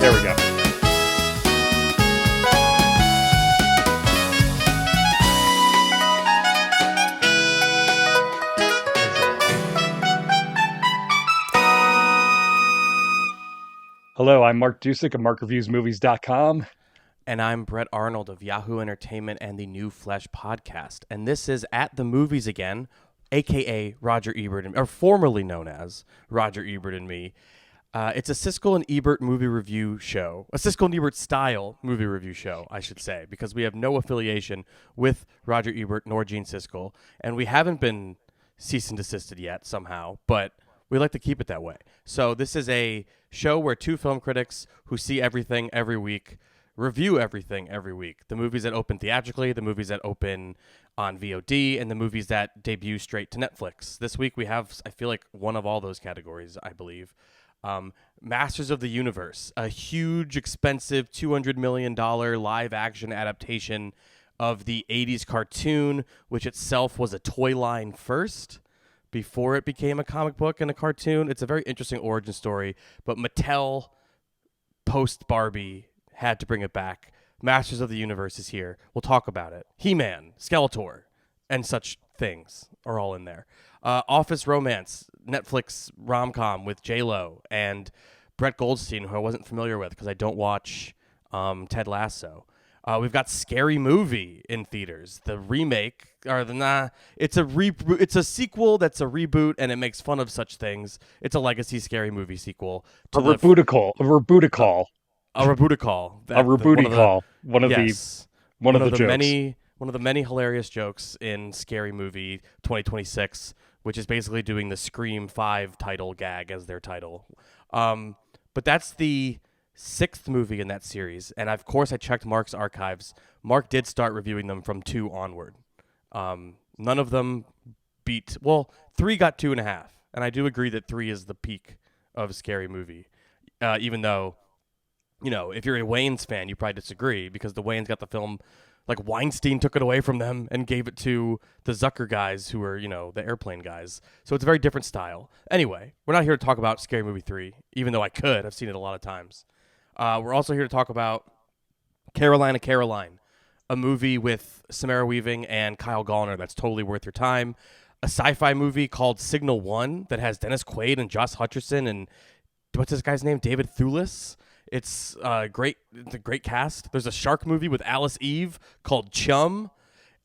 There we go. Hello, I'm Mark Dujsik of MarkReviewsMovies.com. And I'm Brett Arnold of Yahoo Entertainment and the New Flesh podcast. And this is At the Movies Again, a.k.a. Roger Ebert, or formerly known as Roger Ebert and Me. It's a Siskel and Ebert movie review show, a Siskel and Ebert style movie review show, I should say, because we have no affiliation with Roger Ebert nor Gene Siskel, and we haven't been cease and desisted yet somehow, but we like to keep it that way. So this is a show where two film critics who see everything every week review everything every week. The movies that open theatrically, the movies that open on VOD, and the movies that debut straight to Netflix. This week we have, I feel like, one of all those categories, I believe. Masters of the Universe, a huge, expensive $200 million live-action adaptation of the 80s cartoon, which itself was a toy line first, before it became a comic book and a cartoon. It's a very interesting origin story, but Mattel, post-Barbie, had to bring it back. Masters of the Universe is here. We'll talk about it. He-Man, Skeletor, and such things are all in there. Office Romance, Netflix rom-com with J-Lo and Brett Goldstein, who I wasn't familiar with because I don't watch Ted Lasso. We've got Scary Movie in theaters. The remake, it's a sequel that's a reboot, and it makes fun of such things. It's a legacy Scary Movie sequel. A rebootical. A rebootical. One of the jokes. One of the many hilarious jokes in Scary Movie 2026, which is basically doing the Scream 5 title gag as their title. But that's the 6th movie in that series, and of course I checked Mark's archives. Mark did start reviewing them from 2 onward. None of them beat, 3 got 2.5, and I do agree that 3 is the peak of Scary Movie, even though, you know, if you're a Wayans fan, you probably disagree, because the Wayans got the film, like Weinstein took it away from them and gave it to the Zucker guys, who were, you know, the airplane guys. So it's a very different style. Anyway, we're not here to talk about Scary Movie 3, even though I could. I've seen it a lot of times. We're also here to talk about Caroline, a movie with Samara Weaving and Kyle Gallner that's totally worth your time. A sci-fi movie called Signal 1 that has Dennis Quaid and Josh Hutcherson and what's this guy's name? David Thewlis. It's a great cast. There's a shark movie with Alice Eve called Chum.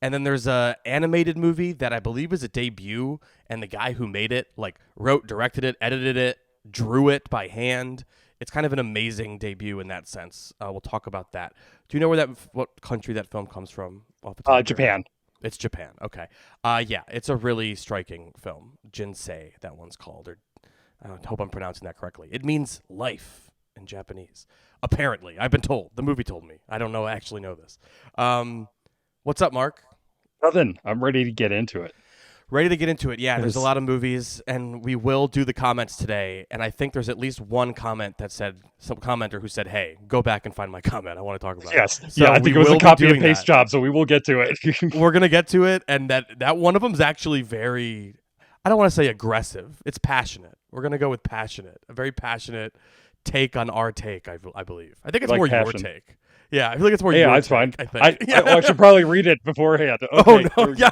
And then there's a animated movie that I believe is a debut, and the guy who made it wrote, directed it, edited it, drew it by hand. It's kind of an amazing debut in that sense. We'll talk about that. Do you know what country that film comes from? Off the top Japan. It's Japan. Okay. Yeah, it's a really striking film. Jinsei, that one's called. Or I hope I'm pronouncing that correctly. It means life in Japanese. Apparently, I've been told. The movie told me. I don't know. I actually know this. What's up, Mark? Nothing. I'm ready to get into it. Ready to get into it. Yeah, there's a lot of movies, and we will do the comments today. And I think there's at least one comment that said, some commenter who said, "Hey, go back and find my comment. I want to talk about it." Yes. So yeah, I think it was a copy and paste job, so we will get to it. We're going to get to it, and that one of them is actually very, I don't want to say aggressive. It's passionate. We're going to go with passionate. A very passionate take on our take, I believe. I think it's more passion. Your take. Yeah, I feel like it's more. Yeah, it's fine. I think. I should probably read it beforehand. Okay. Oh no! Yeah,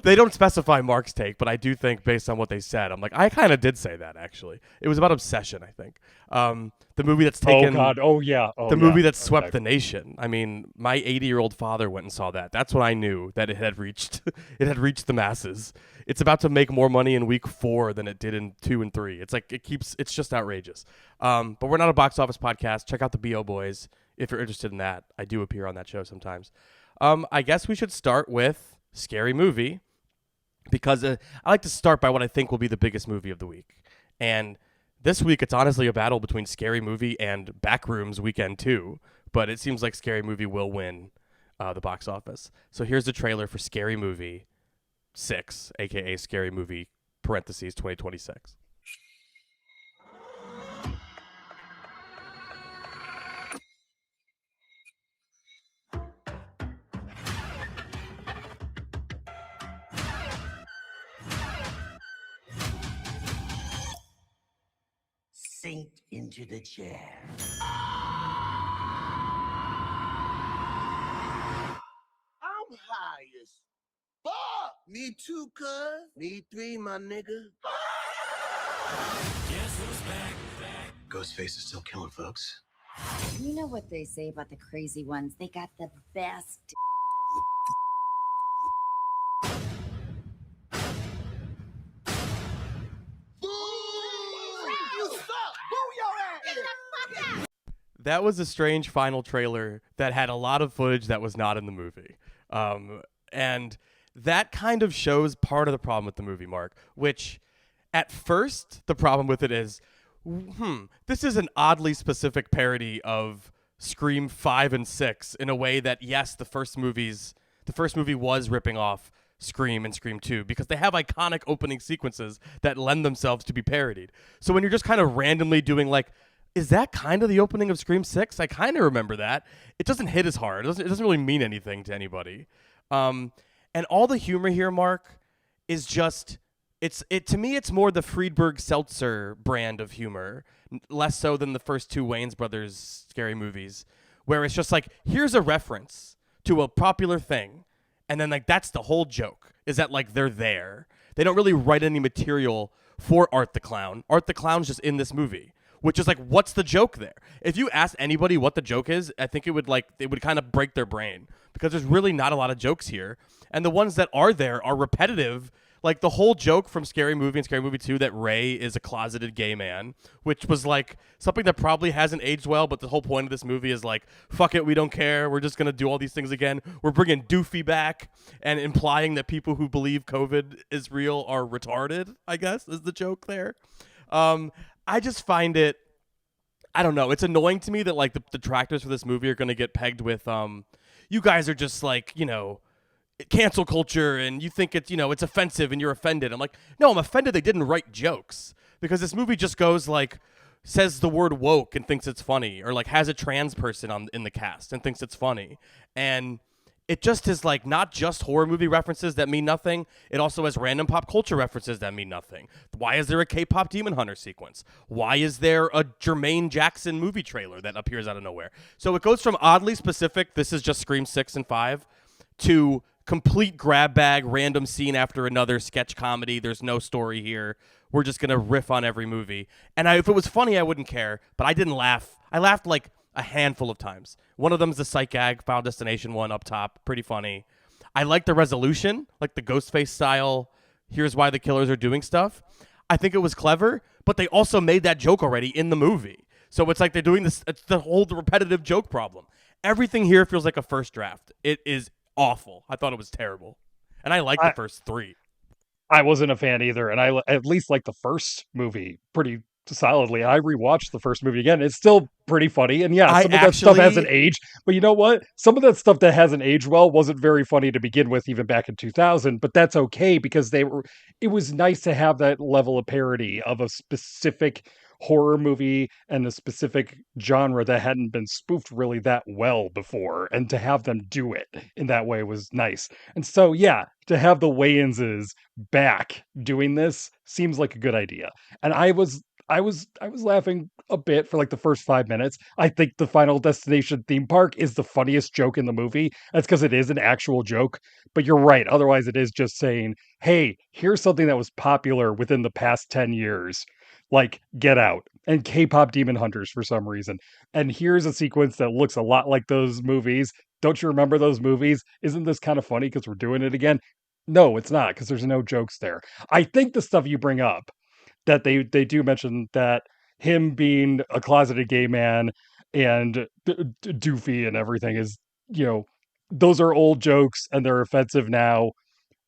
they don't specify Mark's take, but I do think based on what they said, I'm like, I kind of did say that actually. It was about Obsession, I think. The movie that's taken. Oh God! Oh yeah! The movie that swept the nation. I mean, my 80-year-old father went and saw that. That's when I knew that it had reached the masses. It's about to make more money in week 4 than it did in 2 and 3. It's like it's just outrageous. But we're not a box office podcast. Check out the BO Boys if you're interested in that. I do appear on that show sometimes. I guess we should start with Scary Movie, because I like to start by what I think will be the biggest movie of the week. And this week, it's honestly a battle between Scary Movie and Backrooms Weekend 2, but it seems like Scary Movie will win the box office. So here's the trailer for Scary Movie 6, a.k.a. Scary Movie, parentheses, 2026. Sink into the chair. highest. Fuck! Me too, cuz. Me three, my nigga. Guess who's back? Ghostface is still killing folks. You know what they say about the crazy ones? They got the best. That was a strange final trailer that had a lot of footage that was not in the movie. And that kind of shows part of the problem with the movie, Mark, which at first the problem with it is, this is an oddly specific parody of Scream 5 and 6 in a way that, yes, the first movie was ripping off Scream and Scream 2 because they have iconic opening sequences that lend themselves to be parodied. So when you're just kind of randomly doing like, is that kind of the opening of Scream 6? I kind of remember that. It doesn't hit as hard. It doesn't really mean anything to anybody. And all the humor here, Mark, is just, to me, it's more the Friedberg Seltzer brand of humor, less so than the first two Wayans Brothers scary movies, where it's just like, here's a reference to a popular thing, and then like that's the whole joke, is that like they're there. They don't really write any material for Art the Clown. Art the Clown's just in this movie, which is like, what's the joke there? If you ask anybody what the joke is, I think it would kind of break their brain because there's really not a lot of jokes here. And the ones that are there are repetitive. Like the whole joke from Scary Movie and Scary Movie 2 that Ray is a closeted gay man, which was like something that probably hasn't aged well, but the whole point of this movie is like, fuck it, we don't care. We're just going to do all these things again. We're bringing Doofy back and implying that people who believe COVID is real are retarded, I guess, is the joke there. I just find it, I don't know. It's annoying to me that like the detractors for this movie are going to get pegged with, you guys are just like, cancel culture and you think it's, it's offensive and you're offended. I'm like, no, I'm offended they didn't write jokes because this movie just goes like, says the word woke and thinks it's funny, or like has a trans person in the cast and thinks it's funny. And it just is like not just horror movie references that mean nothing. It also has random pop culture references that mean nothing. Why is there a K-pop Demon Hunter sequence? Why is there a Jermaine Jackson movie trailer that appears out of nowhere? So it goes from oddly specific, this is just Scream 6 and 5, to complete grab bag, random scene after another sketch comedy. There's no story here. We're just going to riff on every movie. And if it was funny, I wouldn't care, but I didn't laugh. I laughed like a handful of times. One of them is the Psych Gag, Final Destination one up top. Pretty funny. I like the resolution, like the Ghostface style, here's why the killers are doing stuff. I think it was clever, but they also made that joke already in the movie. So it's like they're doing this, it's the whole repetitive joke problem. Everything here feels like a first draft. It is awful. I thought it was terrible. And I like the first three. I wasn't a fan either, and I at least like the first movie pretty solidly. I rewatched the first movie again. It's still pretty funny, and yeah, some of that stuff hasn't aged. But you know what? Some of that stuff that hasn't aged well wasn't very funny to begin with, even back in 2000. But that's okay because it was nice to have that level of parody of a specific horror movie and a specific genre that hadn't been spoofed really that well before, and to have them do it in that way was nice. And so yeah, to have the Wayanses back doing this seems like a good idea. And I was laughing a bit for like the first 5 minutes. I think the Final Destination theme park is the funniest joke in the movie. That's because it is an actual joke. But you're right. Otherwise, it is just saying, hey, here's something that was popular within the past 10 years. Like Get Out and K-pop Demon Hunters for some reason. And here's a sequence that looks a lot like those movies. Don't you remember those movies? Isn't this kind of funny because we're doing it again? No, it's not, because there's no jokes there. I think the stuff you bring up, that they do mention that him being a closeted gay man and doofy and everything is, those are old jokes and they're offensive now,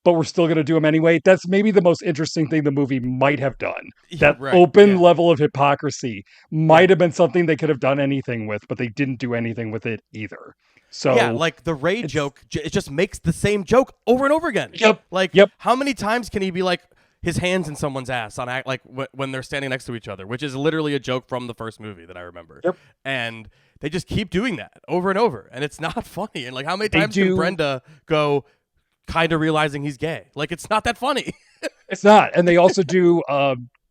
but we're still going to do them anyway. That's maybe the most interesting thing the movie might have done. That open level of hypocrisy might have been something they could have done anything with, but they didn't do anything with it either. So yeah, like the Ray joke, it just makes the same joke over and over again. Yep. How many times can he be like his hands in someone's ass on act like when they're standing next to each other, which is literally a joke from the first movie that I remember. Yep. And they just keep doing that over and over, and it's not funny. And like, how many times can Brenda go, kind of realizing he's gay? Like, it's not that funny. It's not. And they also do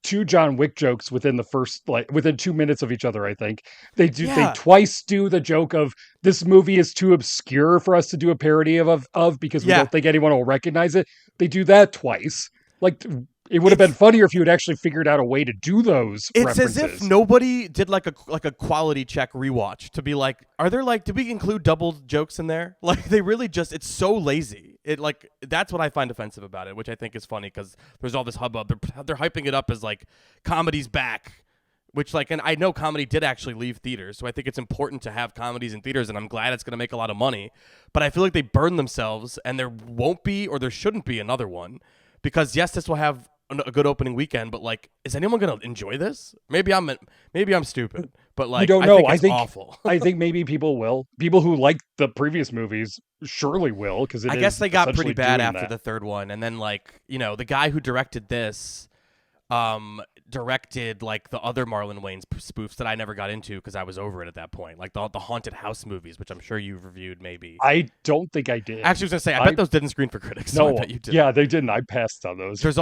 two John Wick jokes within the first, like within 2 minutes of each other. I think they Yeah. twice do the joke of this movie is too obscure for us to do a parody of because we Yeah. don't think anyone will recognize it. They do that twice. Like it would have been It's- funnier if you had actually figured out a way to do those It's references. as if nobody did like a quality check rewatch to be like, are there like, did we include double jokes in there? Like they really just, it's so lazy. It like, that's what I find offensive about it, which I think is funny because there's all this hubbub. They're hyping it up as like comedy's back, which like, and I know comedy did actually leave theaters. So I think it's important to have comedies in theaters and I'm glad it's going to make a lot of money, but I feel like they burn themselves and there won't be, or there shouldn't be another one because yes, this will have a good opening weekend, but like, is anyone gonna enjoy this? Maybe I'm stupid, but like, you don't know. I think it's awful. I think maybe people will. People who like the previous movies surely will because I guess they got pretty bad after that. the third one, and then like the guy who directed this, directed like the other Marlon Wayans spoofs that I never got into because I was over it at that point, like the haunted house movies, which I'm sure you've reviewed maybe. I don't think I did. Actually, I was gonna say I bet those didn't screen for critics. No, so I bet you did. Yeah, they didn't. I passed on those. There's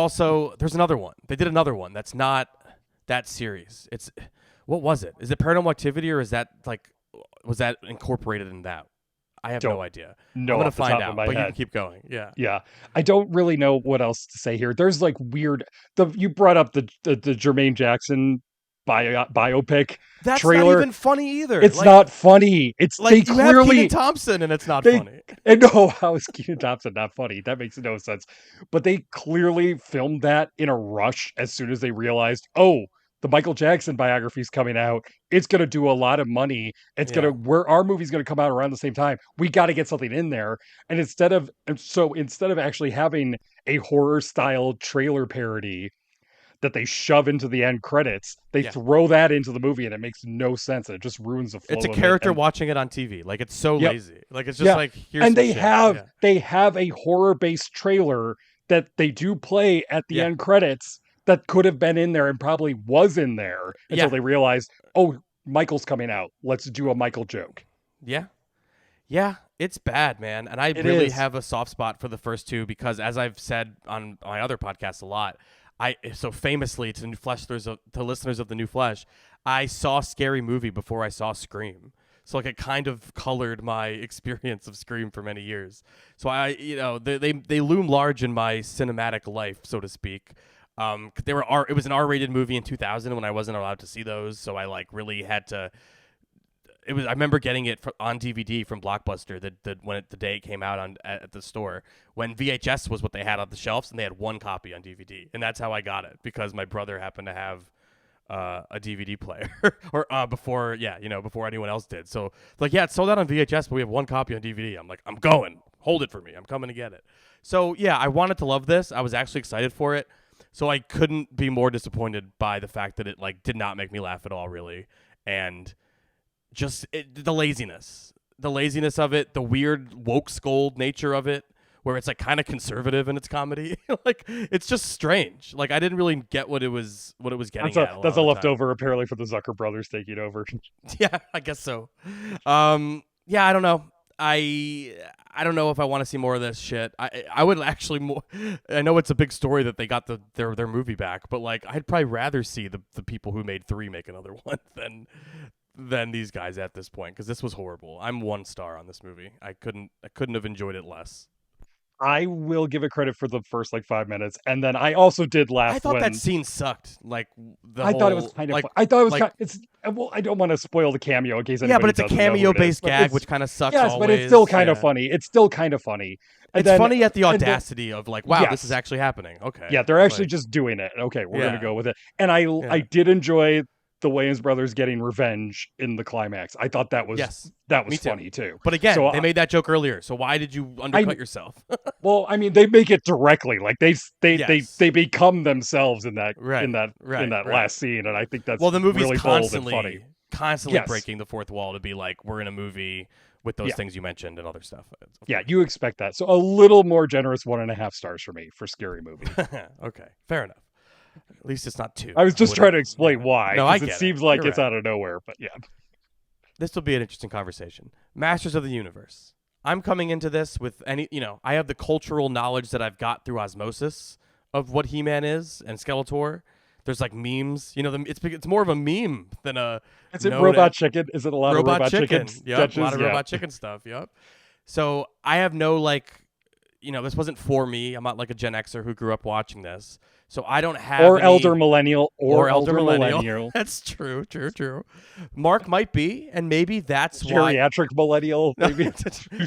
another one. They did another one that's not that serious. It's what was it? Is it Paranormal Activity or is that like was that incorporated in that? I have no idea. No, I'm gonna off the find top out, of my but you head. can keep going. Yeah. Yeah, I don't really know what else to say here. There's like weird. You brought up the Jermaine Jackson biopic That's trailer. not even funny either. It's like, not funny. It's like they you have clearly Kenan Thompson and it's not they- funny. And no, how is Kenan Thompson not funny? That makes no sense. But they clearly filmed that in a rush as soon as they realized, oh, the Michael Jackson biography is coming out. It's going to do a lot of money. It's going to our movie's going to come out around the same time. We got to get something in there. And instead of actually having a horror style trailer parody that they shove into the end credits, they throw that into the movie and it makes no sense. And it just ruins the flow. It's a character watching it on TV. Like it's so lazy. Like it's just like here's and some they shit. they have a horror based trailer that they do play at the end credits that could have been in there and probably was in there until they realized, oh, Michael's coming out. Let's do a Michael joke. Yeah. Yeah, it's bad, man. And I really have a soft spot for the first two because as I've said on my other podcasts a lot, so famously to listeners of the New Flesh, I saw Scary Movie before I saw Scream. So like it kind of colored my experience of Scream for many years. So they loom large in my cinematic life, so to speak. It was an R-rated movie in 2000 when I wasn't allowed to see those, so I like really had to. I remember getting it on DVD from Blockbuster the day it came out at the store when VHS was what they had on the shelves and they had one copy on DVD, and that's how I got it because my brother happened to have a DVD player or before anyone else did. So like it's sold out on VHS, but we have one copy on DVD. I'm like, I'm going. Hold it for me. I'm coming to get it. So yeah, I wanted to love this. I was actually excited for it. So I couldn't be more disappointed by the fact that it like did not make me laugh at all, really, and just the laziness of it, the weird woke scold nature of it, where it's like kind of conservative in its comedy. Like it's just strange. Like I didn't really get what it was getting at. That's a leftover apparently for the Zucker brothers taking over. Yeah, I guess so. Yeah, I don't know. I don't know if I want to see more of this shit. I would actually more. I know it's a big story that they got their movie back, but like I'd probably rather see the people who made 3 make another one than these guys at this point because this was horrible. I'm 1 star on this movie. I couldn't have enjoyed it less. I will give it credit for the first like 5 minutes, and then I also did laugh. I thought when that scene sucked. Like thought it was kind of. Like, I thought it was. It's well. I don't want to spoil the cameo in case. Yeah, but it's a doesn't know who it cameo-based is, gag, which kind of sucks. Yes, always. but it's still kind of funny. It's still kind of funny. And it's funny at the audacity of like, wow, this is actually happening. Okay. Yeah, they're actually just doing it. Okay, we're gonna go with it. And I did enjoy the Wayans brothers getting revenge in the climax. I thought that was funny too. But again, they made that joke earlier. So why did you undercut yourself? Well, I mean, they make it directly. Like they become themselves in that last scene, and I think that's the movie's really constantly bold and funny. Constantly breaking the fourth wall to be like, we're in a movie with those things you mentioned and other stuff. Yeah, you expect that. So a little more generous 1.5 stars for me for Scary Movie. Okay, fair enough. At least it's not 2. I was just trying to explain why. No, it seems like it's out of nowhere, but yeah. This will be an interesting conversation. Masters of the Universe. I'm coming into this with I have the cultural knowledge that I've got through osmosis of what He-Man is and Skeletor. There's like memes. You know, it's more of a meme than a. Is it Robot Chicken? Is it a lot of Robot Chicken? Yep, a lot of Robot Chicken stuff. Yep. So I have no like, this wasn't for me. I'm not like a Gen Xer who grew up watching this. So I don't have elder millennial or elder millennial. That's true. Mark might be, and maybe that's geriatric millennial. Maybe.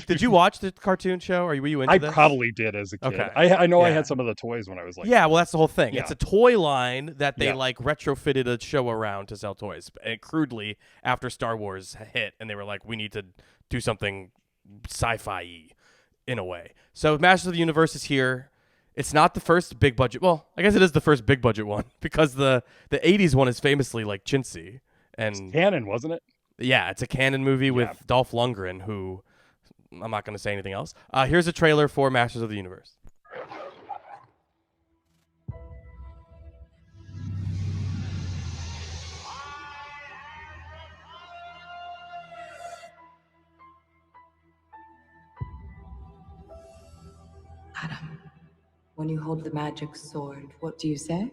Did you watch the cartoon show? Were you into this? I probably did as a kid. Okay. I know I had some of the toys when I was like. Yeah, well, that's the whole thing. Yeah. It's a toy line that they like retrofitted a show around to sell toys. And crudely, after Star Wars hit, and they were like, we need to do something sci-fi-y in a way. So Masters of the Universe is here. It's not the first big budget. Well, I guess it is the first big budget one because the 80s one is famously like chintzy and it's canon, wasn't it? Yeah, it's a canon movie with Dolph Lundgren, who I'm not going to say anything else. Here's a trailer for Masters of the Universe. Adam, when you hold the magic sword, what do you say?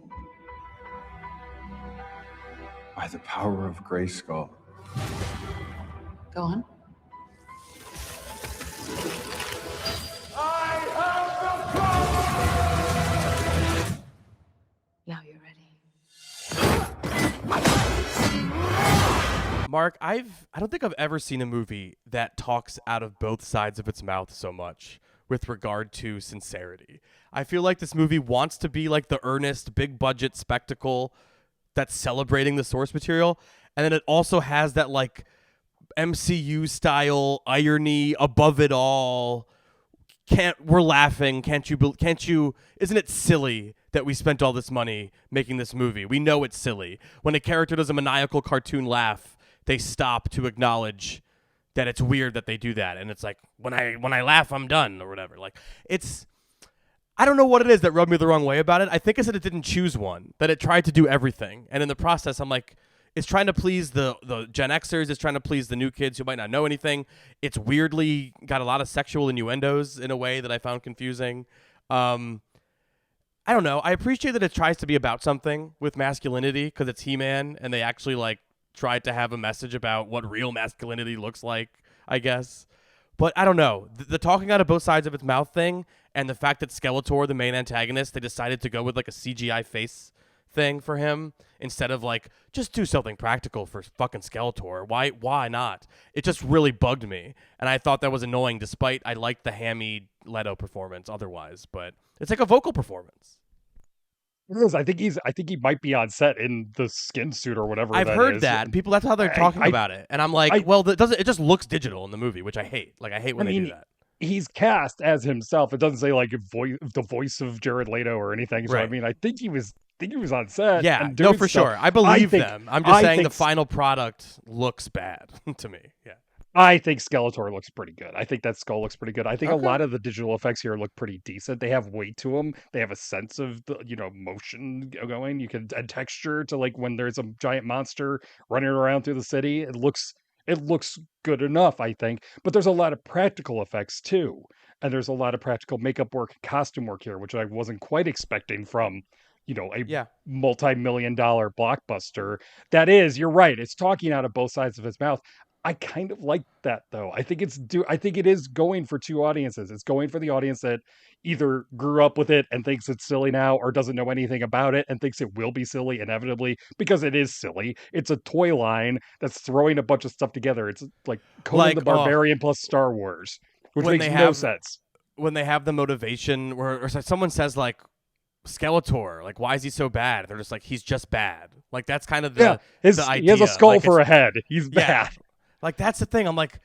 By the power of Grayskull. Go on. Now you're ready. Mark, I don't think I've ever seen a movie that talks out of both sides of its mouth so much with regard to sincerity. I feel like this movie wants to be like the earnest, big budget spectacle that's celebrating the source material, and then it also has that like MCU style irony above it all. We're laughing, can't you isn't it silly that we spent all this money making this movie? We know it's silly. When a character does a maniacal cartoon laugh, they stop to acknowledge that it's weird that they do that, and it's like when I laugh, I'm done or whatever. Like I don't know what it is that rubbed me the wrong way about it. I think it's that it didn't choose one, that it tried to do everything, and in the process, I'm like, it's trying to please the Gen Xers, it's trying to please the new kids who might not know anything. It's weirdly got a lot of sexual innuendos in a way that I found confusing. I don't know. I appreciate that it tries to be about something with masculinity because it's He-Man, and they actually like tried to have a message about what real masculinity looks like, I guess. But I don't know. The talking out of both sides of its mouth thing and the fact that Skeletor, the main antagonist, they decided to go with like a CGI face thing for him instead of like just do something practical for fucking Skeletor. Why not? It just really bugged me. And I thought that was annoying despite I liked the hammy Leto performance otherwise. But it's like a vocal performance. It is. I think he might be on set in the skin suit or whatever. I've heard that. People, that's how they're talking about it. And I'm like, it just looks digital in the movie, which I hate. Like, I hate when they do that. He's cast as himself. It doesn't say like the voice of Jared Leto or anything. So right. I think he was on set. Yeah, and doing for stuff. sure. I believe them. I'm just saying the final product looks bad to me. Yeah. I think Skeletor looks pretty good. I think that skull looks pretty good. I think a lot of the digital effects here look pretty decent. They have weight to them. They have a sense of the motion going. You can add texture to like when there's a giant monster running around through the city. It looks good enough, I think. But there's a lot of practical effects too, and there's a lot of practical makeup work, costume work here, which I wasn't quite expecting from a multi-million-dollar blockbuster. That is, you're right. It's talking out of both sides of its mouth. I kind of like that though. I think it is going for two audiences. It's going for the audience that either grew up with it and thinks it's silly now or doesn't know anything about it and thinks it will be silly inevitably because it is silly. It's a toy line that's throwing a bunch of stuff together. It's like Conan the Barbarian plus Star Wars, which makes no sense. When they have the motivation or someone says like Skeletor, like why is he so bad? They're just like he's just bad. Like that's kind of the idea. He has a skull for a head. He's bad. Like, that's the thing. I'm like,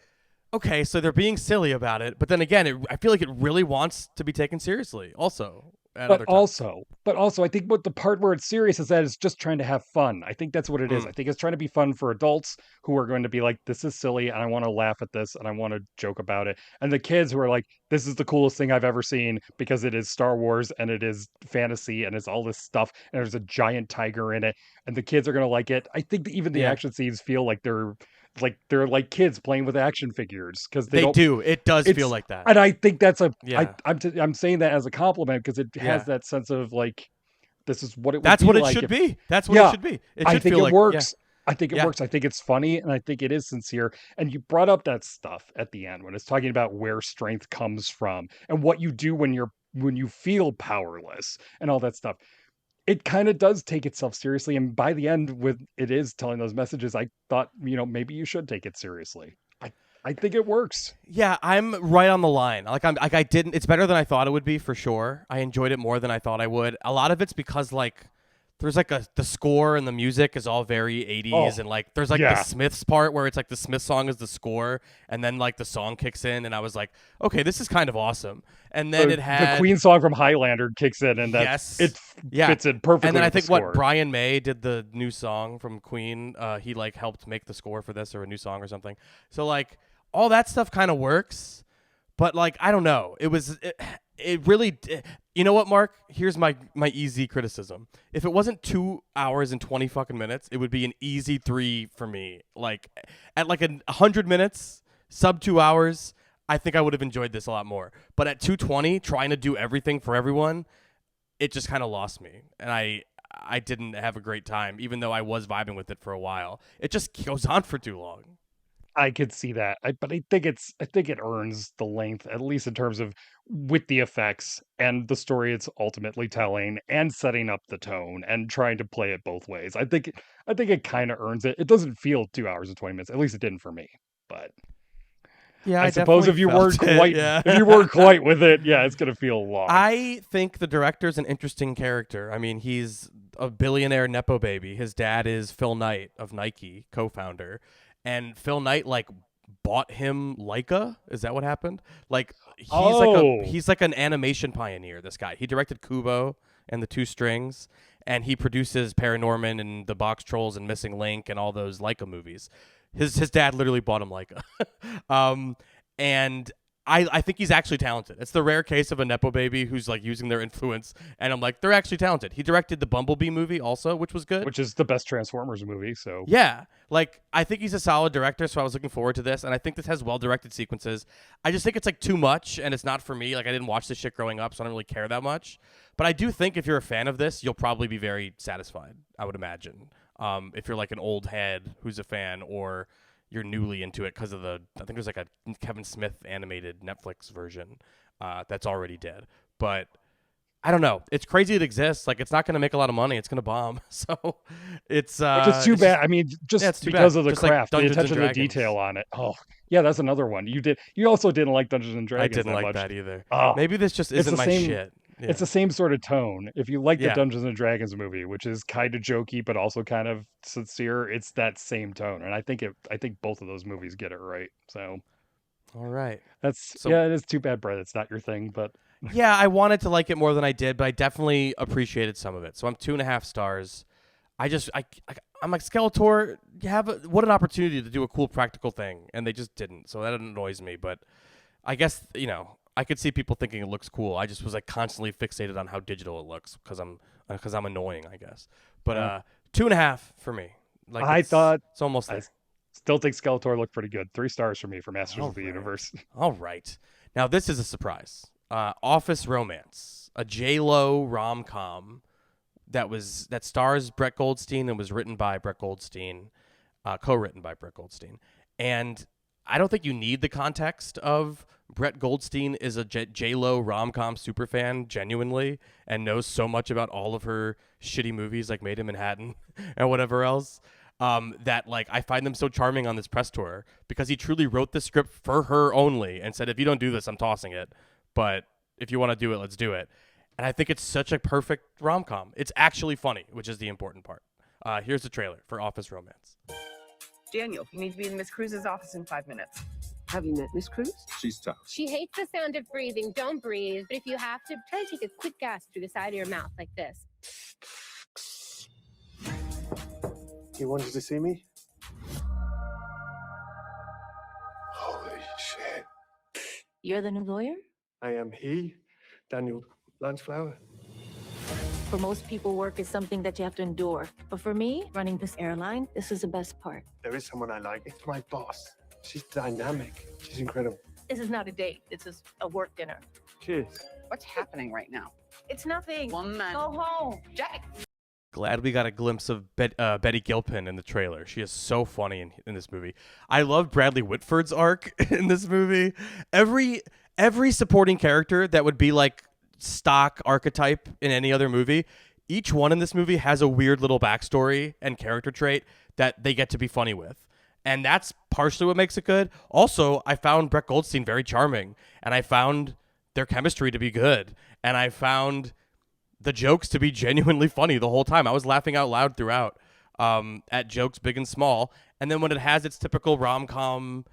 okay, so they're being silly about it. But then again, I feel like it really wants to be taken seriously also. But also, I think what the part where it's serious is that it's just trying to have fun. I think that's what it is. I think it's trying to be fun for adults who are going to be like, this is silly, and I want to laugh at this, and I want to joke about it. And the kids who are like, this is the coolest thing I've ever seen because it is Star Wars, and it is fantasy, and it's all this stuff, and there's a giant tiger in it, and the kids are going to like it. I think that even the action scenes feel like they're like kids playing with action figures because they do. It does feel like that, and I think that's I'm saying that as a compliment because it has that sense of like This is what it would That's be what it like should if- be. That's what it should be. It I should think feel it like, works. yeah. I think it works. I think it's funny, and I think it is sincere. And you brought up that stuff at the end when it's talking about where strength comes from and what you do when you feel powerless and all that stuff. It kind of does take itself seriously, and by the end, with it is telling those messages, I thought, maybe you should take it seriously. I think it works. Yeah, I'm right on the line. I didn't. It's better than I thought it would be for sure. I enjoyed it more than I thought I would. A lot of it's because there's the score and the music is all very 80s, and there's the Smiths part where it's the Smiths song is the score, and then the song kicks in, and I was like, okay, this is kind of awesome. And then it had the Queen song from Highlander kicks in, and it fits in perfectly. And then I with the think score. Brian May did the new song from Queen. He helped make the score for this or a new song or something. So all that stuff kind of works, but I don't know. It really. You know what, Mark? Here's my easy criticism. If it wasn't 2 hours and 20 fucking minutes, it would be an easy 3 for me. At 100 minutes, sub 2 hours, I think I would have enjoyed this a lot more. But at 220, trying to do everything for everyone, it just kind of lost me, and I didn't have a great time, even though I was vibing with it for a while. It just goes on for too long. I could see that, but I think it earns the length, at least in terms of with the effects and the story it's ultimately telling and setting up the tone and trying to play it both ways. I think it kind of earns it. It doesn't feel 2 hours and 20 minutes. At least it didn't for me. But yeah, I suppose if you weren't quite with it, it's gonna feel long. I think the director's an interesting character. I mean, he's a billionaire nepo baby. His dad is Phil Knight of Nike, co-founder. And Phil Knight bought him Leica. Is that what happened? He's an animation pioneer. This guy. He directed Kubo and the Two Strings, and he produces Paranorman and The Box Trolls and Missing Link and all those Leica movies. His dad literally bought him Leica, and I think he's actually talented. It's the rare case of a nepo baby who's using their influence, and I'm they're actually talented. He directed the Bumblebee movie also, which was good. Which is the best Transformers movie, so. Yeah, I think he's a solid director, so I was looking forward to this, and I think this has well-directed sequences. I just think it's too much, and it's not for me. I didn't watch this shit growing up, so I don't really care that much. But I do think if you're a fan of this, you'll probably be very satisfied, I would imagine. If you're an old head who's a fan, or you're newly into it because of I think there's a Kevin Smith animated Netflix version that's already dead. But I don't know. It's crazy it exists. It's not going to make a lot of money. It's going to bomb. So it's which is too bad. I mean, just because of the just craft, the Dungeons attention and to Dragons. detail on it. Oh, yeah, that's another one. You also didn't like Dungeons and Dragons. I didn't that like much. that either. Oh, maybe this just isn't my shit. Yeah. It's the same sort of tone. If you like the Dungeons and Dragons movie, which is kind of jokey but also kind of sincere, it's that same tone. And I think both of those movies get it right. So, all right, it is too bad, Brett. It's not your thing, but yeah, I wanted to like it more than I did, but I definitely appreciated some of it. So I'm 2.5 stars. I'm Skeletor. What an opportunity to do a cool practical thing, and they just didn't. So that annoys me. But I guess I could see people thinking it looks cool. I just was constantly fixated on how digital it looks because I'm annoying, I guess. But 2.5 for me. I thought it's almost there. I still think Skeletor looked pretty good. 3 stars for me for Masters of the Universe. All right. Now this is a surprise. Office Romance, a J-Lo rom-com that stars Brett Goldstein and was written by Brett Goldstein, co-written by Brett Goldstein. And I don't think you need the context of Brett Goldstein is a J-Lo rom-com superfan, genuinely, and knows so much about all of her shitty movies like Made in Manhattan and whatever else, that I find them so charming on this press tour because he truly wrote the script for her only and said, if you don't do this, I'm tossing it. But if you want to do it, let's do it. And I think it's such a perfect rom-com. It's actually funny, which is the important part. Here's the trailer for Office Romance. Daniel, you need to be in Miss Cruz's office in 5 minutes. Have you met Miss Cruz? She's tough. She hates the sound of breathing. Don't breathe. But if you have to, try to take a quick gas through the side of your mouth like this. You wanted to see me? Holy shit. You're the new lawyer? I am he, Daniel Lanceflower. For most people, work is something that you have to endure. But for me, running this airline, this is the best part. There is someone I like. It's my boss. She's dynamic. She's incredible. This is not a date. This is a work dinner. Cheers. What's happening right now? It's nothing. Woman. Go home. Jack. Glad we got a glimpse of Betty Gilpin in the trailer. She is so funny in this movie. I love Bradley Whitford's arc in this movie. Every supporting character that would be like stock archetype in any other movie, each one in this movie has a weird little backstory and character trait that they get to be funny with. And that's partially what makes it good. Also, I found Brett Goldstein very charming, and I found their chemistry to be good, and I found the jokes to be genuinely funny the whole time. I was laughing out loud throughout at jokes big and small. And then when it has its typical rom-com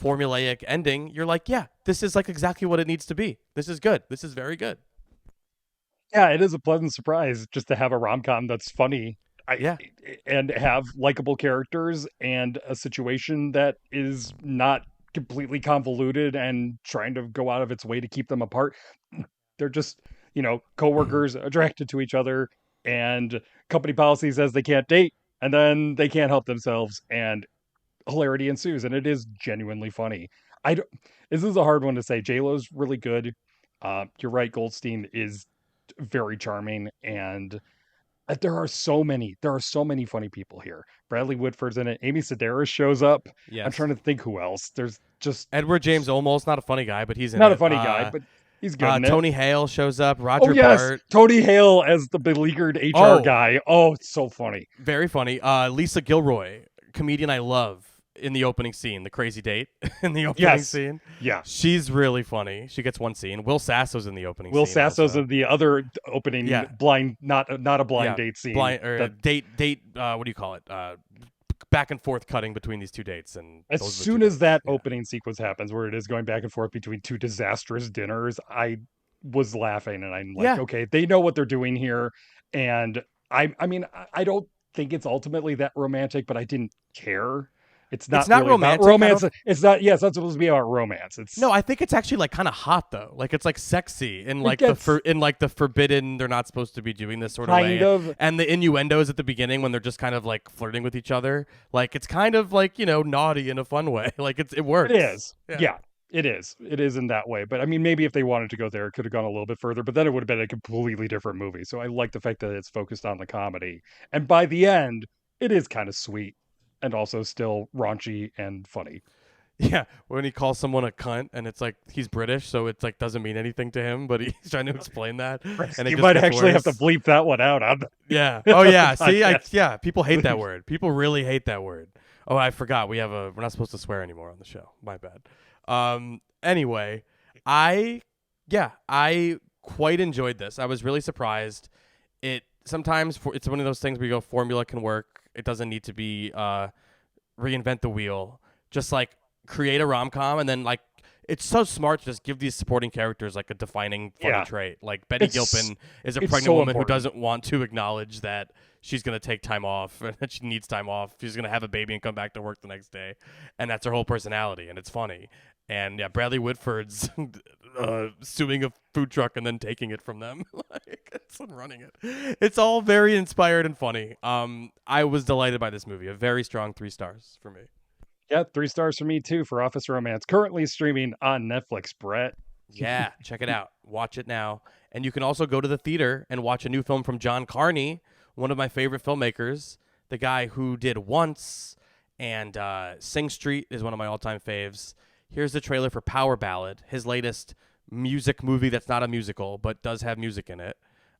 formulaic ending, you're like, yeah, this is like exactly what it needs to be. This is good. This is very good. Yeah, it is a pleasant surprise just to have a rom-com that's funny. And have likable characters and a situation that is not completely convoluted and trying to go out of its way to keep them apart. They're just, coworkers attracted to each other, and company policy says they can't date, and then they can't help themselves, and hilarity ensues, and it is genuinely funny. This is a hard one to say. J-Lo's really good. You're right, Goldstein is very charming, and there are so many funny people here. Bradley Whitford's in it. Amy Sedaris shows up. Yes. I'm trying to think who else. There's just Edward James Olmos, not a funny guy, but he's in not it. a funny guy, but he's good in it. Tony Hale shows up. Roger yes, Bart. Tony Hale as the beleaguered HR guy. Oh, it's so funny. Very funny. Lisa Gilroy, comedian I love, in the opening scene, the crazy date in the opening scene. Yeah. She's really funny. She gets one scene. Will Sasso's in the opening scene. Will Sasso's also. in the other opening blind, not a blind date scene. Date, what do you call it? Back and forth cutting between these two dates. And as soon as that opening sequence happens, where it is going back and forth between two disastrous dinners, I was laughing, and I'm like, okay, they know what they're doing here. And I mean, I don't think it's ultimately that romantic, but I didn't care. It's not really romantic. About romance. It's not. Yes, that's supposed to be about romance. No, I think it's actually like kind of hot though. Like it's like sexy in like the forbidden. They're not supposed to be doing this sort of way. And the innuendos at the beginning when they're just kind of like flirting with each other. Like it's kind of like naughty in a fun way. Like it works. It is. Yeah. It is. It is in that way. But I mean, maybe if they wanted to go there, it could have gone a little bit further. But then it would have been a completely different movie. So I like the fact that it's focused on the comedy. And by the end, it is kind of sweet. And also still raunchy and funny. Yeah, when he calls someone a cunt, and it's like he's British, so it's like doesn't mean anything to him, but he's trying to explain that. And you might actually have to bleep that one out. Yeah. Oh yeah. See, people hate that word. People really hate that word. Oh, I forgot. We're not supposed to swear anymore on the show. My bad. Anyway, I quite enjoyed this. I was really surprised. Sometimes it's one of those things where you go, formula can work. It doesn't need to be reinvent the wheel. Just like create a rom-com, and then like it's so smart to just give these supporting characters like a defining funny trait. Like Betty Gilpin is a pregnant woman who doesn't want to acknowledge that she's going to take time off and that she needs time off. She's going to have a baby and come back to work the next day. And that's her whole personality, and it's funny. And yeah, Bradley Whitford's suing a food truck and then taking it from them, and running it. It's all very inspired and funny. I was delighted by this movie. A very strong 3 stars for me. Yeah, 3 stars for me too for Office Romance. Currently streaming on Netflix, Brett. Yeah, check it out. Watch it now. And you can also go to the theater and watch a new film from John Carney, one of my favorite filmmakers. The guy who did Once and Sing Street is one of my all-time faves. Here's the trailer for Power Ballad, his latest music movie that's not a musical, but does have music in it.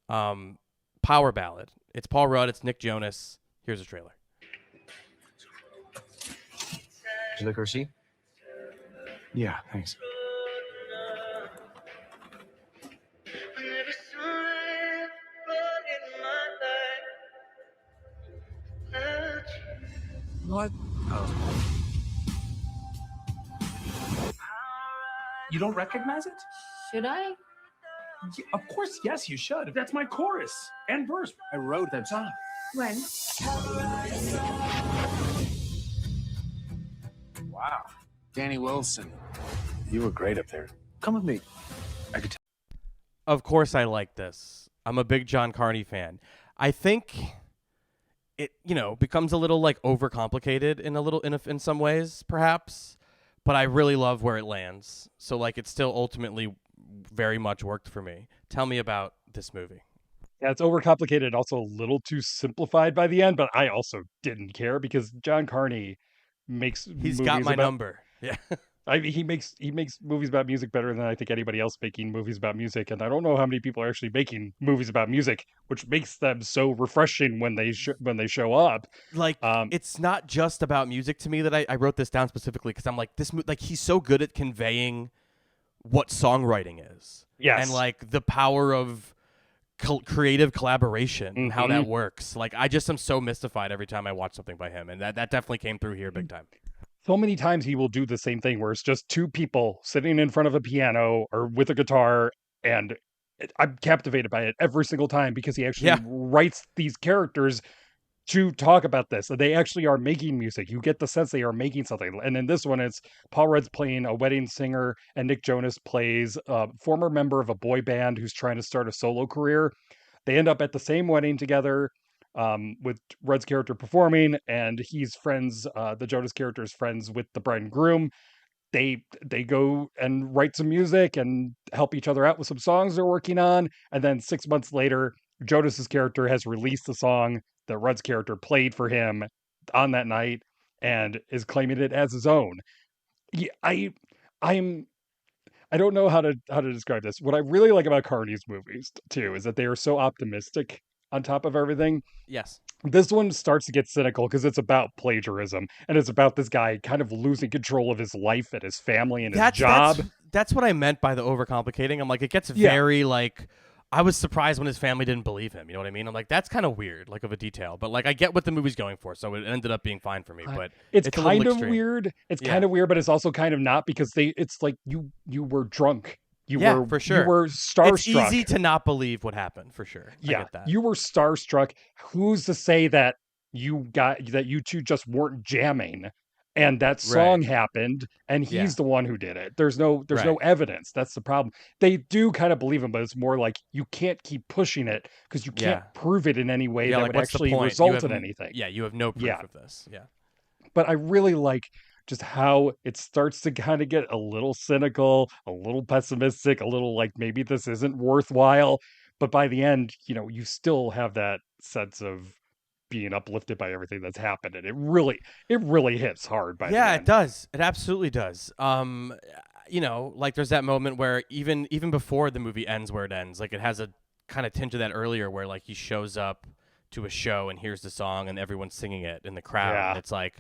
Power Ballad. It's Paul Rudd. It's Nick Jonas. Here's the trailer. Did you like our receipt? Yeah, thanks. What? Oh. You don't recognize it? Should I? Yeah, of course, yes, you should. That's my chorus and verse. I wrote that song. When? Wow. Danny Wilson. You were great up there. Come with me. I could tell. Of course I like this. I'm a big John Carney fan. I think it, becomes a little like overcomplicated in some ways, perhaps. But I really love where it lands. So like it's still ultimately very much worked for me. Tell me about this movie. Yeah, it's overcomplicated, also a little too simplified by the end, but I also didn't care because John Carney makes He's movies got my about number. Yeah. I mean, he makes movies about music better than I think anybody else making movies about music, and I don't know how many people are actually making movies about music, which makes them so refreshing when they show up. Like, it's not just about music to me that I wrote this down specifically because I'm like, like he's so good at conveying what songwriting is. Yes. And like the power of creative collaboration and how that works. Like, I just am so mystified every time I watch something by him, and that definitely came through here big time. So many times he will do the same thing where it's just two people sitting in front of a piano or with a guitar, and I'm captivated by it every single time because he actually writes these characters to talk about this. They actually are making music. You get the sense they are making something. And in this one, it's Paul Rudd's playing a wedding singer, and Nick Jonas plays a former member of a boy band who's trying to start a solo career. They end up at the same wedding together, with Rudd's character performing, and he's friends. The Jonas character is friends with the bride and groom. They go and write some music and help each other out with some songs they're working on. And then 6 months later, Jonas's character has released the song that Rudd's character played for him on that night and is claiming it as his own. Yeah, I don't know how to describe this. What I really like about Carney's movies too is that they are so optimistic on top of everything. Yes. This one starts to get cynical because it's about plagiarism, and it's about this guy kind of losing control of his life and his family and his job. That's what I meant by the overcomplicating. I'm like, it gets very like, I was surprised when his family didn't believe him. You know what I mean? I'm like, that's kind of weird, like of a detail. But like, I get what the movie's going for, so it ended up being fine for me. But it's kind of weird. It's kind of weird, but it's also kind of not because it's like you were drunk. You were for sure. You were starstruck. It's easy to not believe what happened for sure. I get that. You were starstruck. Who's to say that you two just weren't jamming and that song happened and he's the one who did it? There's no evidence. That's the problem. They do kind of believe him, but it's more like you can't keep pushing it because you can't prove it in any way that like, would what's actually the point? result in anything. Yeah, you have no proof of this. Yeah. But I really like just how it starts to kind of get a little cynical, a little pessimistic, a little like maybe this isn't worthwhile. But by the end, you still have that sense of being uplifted by everything that's happened. And it really hits hard by the end. It does. It absolutely does. Like there's that moment where even before the movie ends where it ends, like it has a kind of tinge of that earlier where like he shows up to a show and hears the song and everyone's singing it in the crowd. Yeah. And it's like,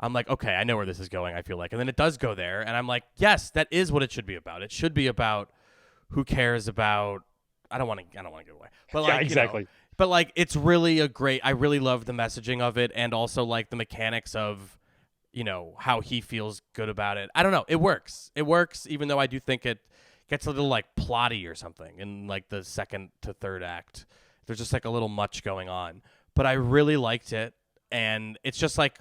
I'm like, okay, I know where this is going, I feel like. And then it does go there. And I'm like, yes, that is what it should be about. It should be about who cares about, I don't want to give away. But like, exactly. But like, it's really I really love the messaging of it. And also like the mechanics of, how he feels good about it. I don't know. It works, even though I do think it gets a little like plotty or something in like the second to third act. There's just like a little much going on. But I really liked it. And it's just like,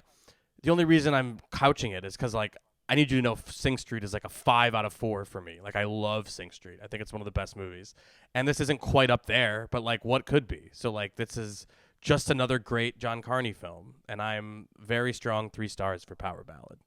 the only reason I'm couching it is because, like, I need you to know Sing Street is like a 5 out of 4 for me. Like, I love Sing Street. I think it's one of the best movies. And this isn't quite up there, but, like, what could be? So, like, this is just another great John Carney film. And I'm very strong 3 stars for Power Ballad.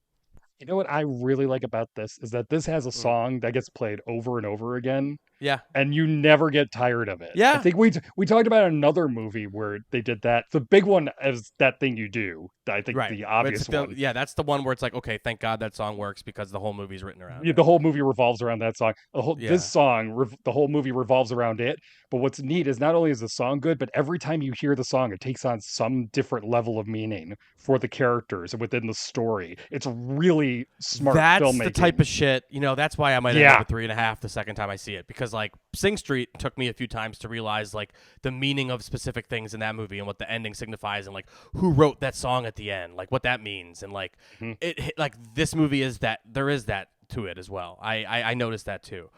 You know what I really like about this is that this has a song that gets played over and over again. Yeah. And you never get tired of it. Yeah. I think we talked about another movie where they did that. The big one is That Thing You Do. I think the obvious one. Yeah, that's the one where it's like, okay, thank God that song works because the whole movie's written around it. The whole movie revolves around that song. This song, the whole movie revolves around it. But what's neat is not only is the song good, but every time you hear the song, it takes on some different level of meaning for the characters and within the story. It's really smart filmmaking. That's the type of shit, that's why I might have a 3.5 the second time I see it. Because like Sing Street took me a few times to realize like the meaning of specific things in that movie and what the ending signifies and like who wrote that song at the end, like what that means. And like it like this movie is that there is that to it as well. I noticed that too.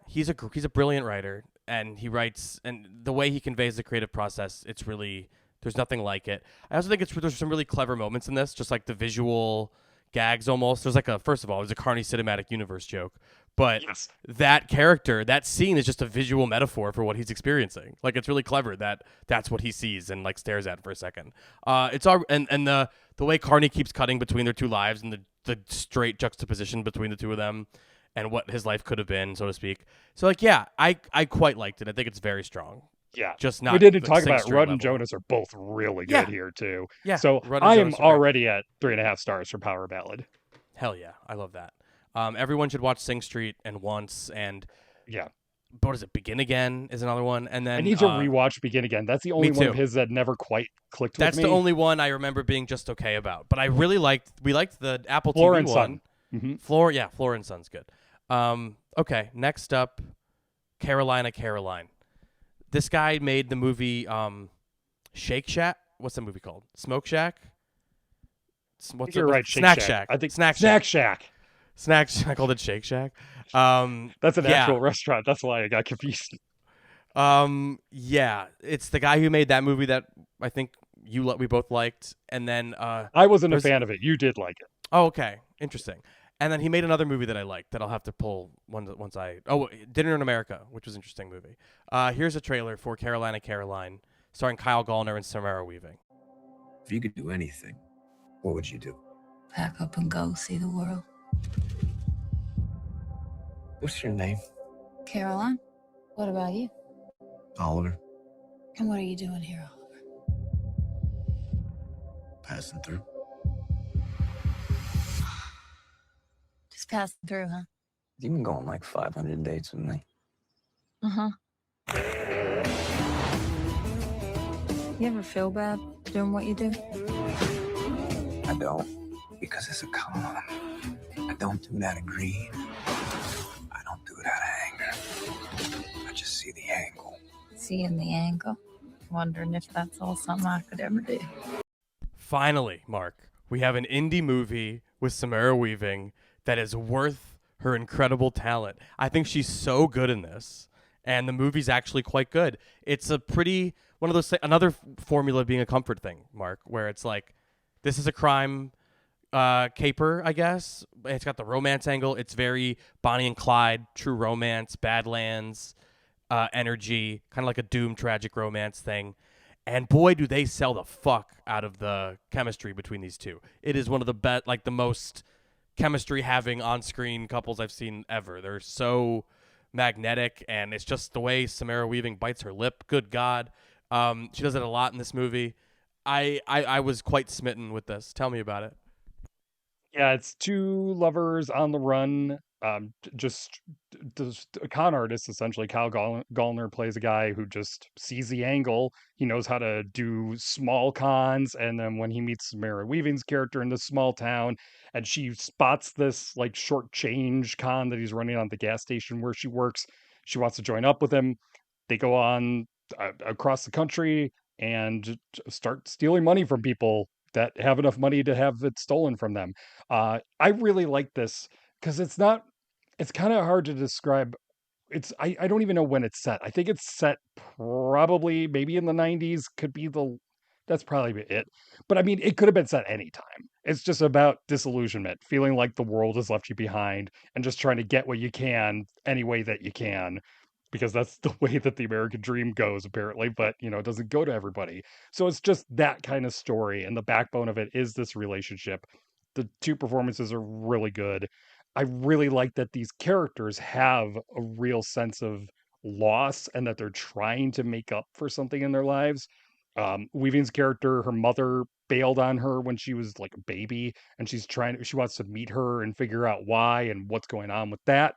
He's a brilliant writer and he writes, and the way he conveys the creative process, it's really, there's nothing like it. I also think there's some really clever moments in this, just like the visual gags almost. There's like first of all, there's a Carney Cinematic Universe joke. But that character, that scene is just a visual metaphor for what he's experiencing. Like it's really clever that that's what he sees and like stares at for a second. It's all and the way Carney keeps cutting between their two lives and the straight juxtaposition between the two of them and what his life could have been, so to speak. So like, yeah, I quite liked it. I think it's very strong. Yeah, just not. We didn't like, talk Sing about Street Rudd level. and Jonas are both really good here too. Yeah, So Rudd and I am Jonas are great. already at 3.5 stars for Power Ballad. Hell yeah, I love that. Everyone should watch Sing Street and Once, and yeah. What is it? Begin Again is another one, and then I need to rewatch Begin Again. That's the only one of his that never quite clicked with me. That's the only one I remember being just okay about. But I really liked. We liked the Apple Floor TV and one. Son. Mm-hmm. Floor and Son's good. Okay, next up, Caroline. This guy made the movie Shake Shack. What's the movie called? Smoke Shack. You're right. Snack Shack. I think Snack Shack. I called it Shake Shack. That's an actual restaurant. That's why I got confused. Yeah, it's the guy who made that movie that I think we both liked, and then I wasn't a fan of it. You did like it. Oh, okay, interesting. And then he made another movie that I liked that I'll have to pull once I. Oh, Dinner in America, which was an interesting movie. Here's a trailer for Caroline, starring Kyle Gallner and Samara Weaving. If you could do anything, what would you do? Pack up and go see the world. What's your name? Caroline, what about you? Oliver. And what are you doing here, Oliver? Passing through. Just passing through, huh? You've been going like 500 dates with me. Uh-huh. You ever feel bad doing what you do? I don't, because it's a con. I don't do it out of greed. I don't do it out of anger. I just see the angle. Seeing the angle. Wondering if that's all something I could ever do. Finally, Mark, we have an indie movie with Samara Weaving that is worth her incredible talent. I think she's so good in this, and the movie's actually quite good. It's a pretty one of those another formula being a comfort thing, Mark, where it's like this is a crime caper, I guess. It's got the romance angle. It's very Bonnie and Clyde, true romance, Badlands energy, kind of like a doomed tragic romance thing. And boy, do they sell the fuck out of the chemistry between these two. It is one of the best, like the most chemistry having on-screen couples I've seen ever. They're so magnetic, and it's just the way Samara Weaving bites her lip. Good God. She does it a lot in this movie. I was quite smitten with this. Tell me about it. Yeah, it's two lovers on the run. Just a con artist, essentially. Kyle Gallner plays a guy who just sees the angle. He knows how to do small cons. And then when he meets Samara Weaving's character in this small town, and she spots this like short change con that he's running on the gas station where she works, she wants to join up with him. They go on across the country and start stealing money from people that have enough money to have it stolen from them. I really like this because it's kind of hard to describe. I don't even know when it's set. I think it's set probably maybe in the 90s, that's probably it. But I mean, it could have been set anytime. It's just about disillusionment, feeling like the world has left you behind and just trying to get what you can any way that you can, because that's the way that the American dream goes, apparently, but it doesn't go to everybody. So it's just that kind of story, and the backbone of it is this relationship. The two performances are really good. I really like that these characters have a real sense of loss and that they're trying to make up for something in their lives. Weaving's character, her mother bailed on her when she was like a baby, and she wants to meet her and figure out why and what's going on with that.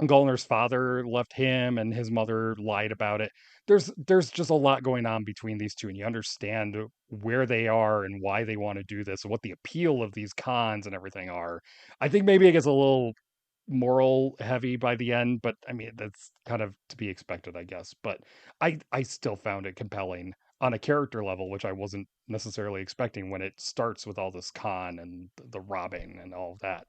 Gallner's father left him, and his mother lied about it. There's just a lot going on between these two, and you understand where they are and why they want to do this and what the appeal of these cons and everything are. I think maybe it gets a little moral heavy by the end, but I mean that's kind of to be expected, I guess. But I still found it compelling on a character level, which I wasn't necessarily expecting when it starts with all this con and the robbing and all of that.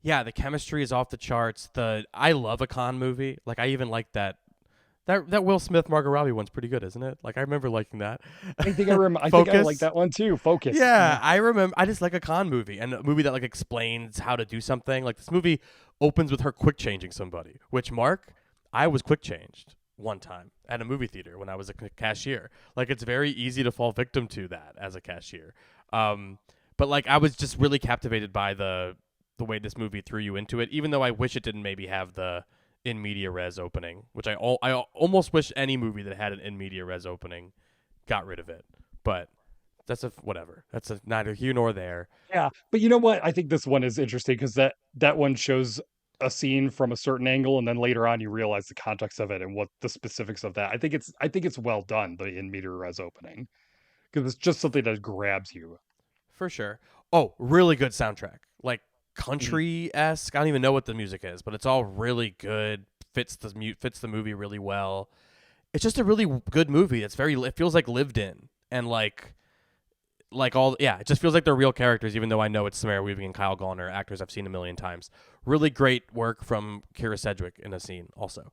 Yeah, the chemistry is off the charts. I love a con movie. Like I even like that Will Smith Margot Robbie one's pretty good, isn't it? Like I remember liking that. I think I like that one too. Focus. Yeah, I remember. I just like a con movie and a movie that like explains how to do something. Like this movie opens with her quick changing somebody. Which Mark, I was quick changed one time at a movie theater when I was a cashier. Like it's very easy to fall victim to that as a cashier. But like I was just really captivated by the the way this movie threw you into it, even though I wish it didn't maybe have the in media res opening, which I almost wish any movie that had an in media res opening got rid of it. But that's whatever. That's neither here nor there. Yeah, but you know what? I think this one is interesting because that one shows a scene from a certain angle, and then later on you realize the context of it and what the specifics of that. I think it's well done, the in media res opening, because it's just something that grabs you. For sure. Oh, really good soundtrack. Like country-esque. I don't even know what the music is, but it's all really good. Fits the movie really well. It's just a really good movie. It feels like lived in, and like it just feels like they're real characters, even though I know it's Samara Weaving and Kyle Gallner, actors I've seen a million times. Really great work from Kira Sedgwick in a scene also.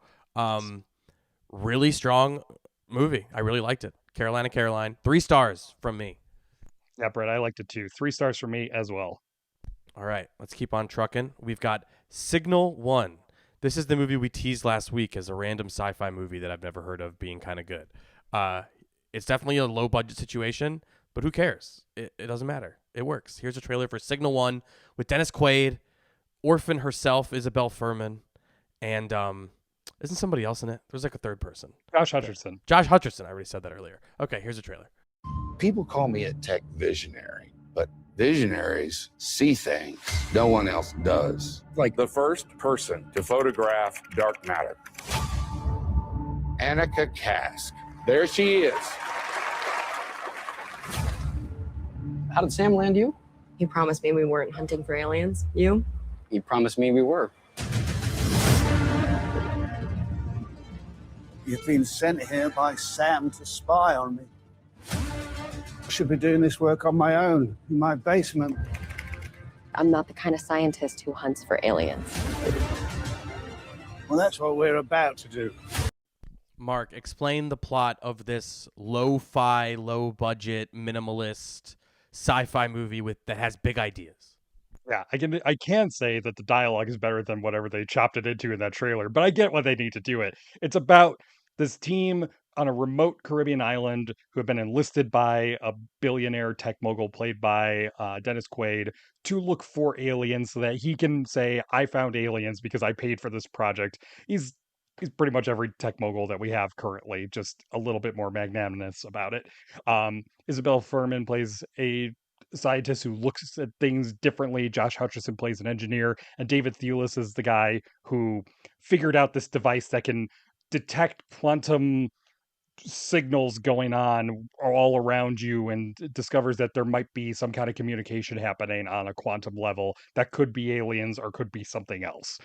Really strong movie. I really liked it. Caroline, 3 stars from me. Yeah, Brett, I liked it too. 3 stars for me as well. All right, let's keep on trucking. We've got Signal 1. This is the movie we teased last week as a random sci-fi movie that I've never heard of being kind of good. It's definitely a low-budget situation, but who cares? It doesn't matter. It works. Here's a trailer for Signal 1 with Dennis Quaid, Orphan herself, Isabel Furman, and isn't somebody else in it? There's like a third person. Josh Hutcherson. Josh Hutcherson. I already said that earlier. Okay, here's a trailer. People call me a tech visionary, but visionaries see things no one else does. Like the first person to photograph dark matter. Annika Kask. There she is. How did Sam land you? He promised me we weren't hunting for aliens. You? He promised me we were. You've been sent here by Sam to spy on me. I should be doing this work on my own, in my basement. I'm not the kind of scientist who hunts for aliens. Well, that's what we're about to do. Mark, explain the plot of this lo-fi, low-budget, minimalist sci-fi movie that has big ideas. Yeah, I can say that the dialogue is better than whatever they chopped it into in that trailer, but I get why they need to do it. It's about this team on a remote Caribbean island who have been enlisted by a billionaire tech mogul played by Dennis Quaid to look for aliens so that he can say, I found aliens because I paid for this project. He's pretty much every tech mogul that we have currently, just a little bit more magnanimous about it. Isabel Furman plays a scientist who looks at things differently. Josh Hutcherson plays an engineer, and David Thewlis is the guy who figured out this device that can detect quantum signals going on all around you and discovers that there might be some kind of communication happening on a quantum level that could be aliens or could be something else.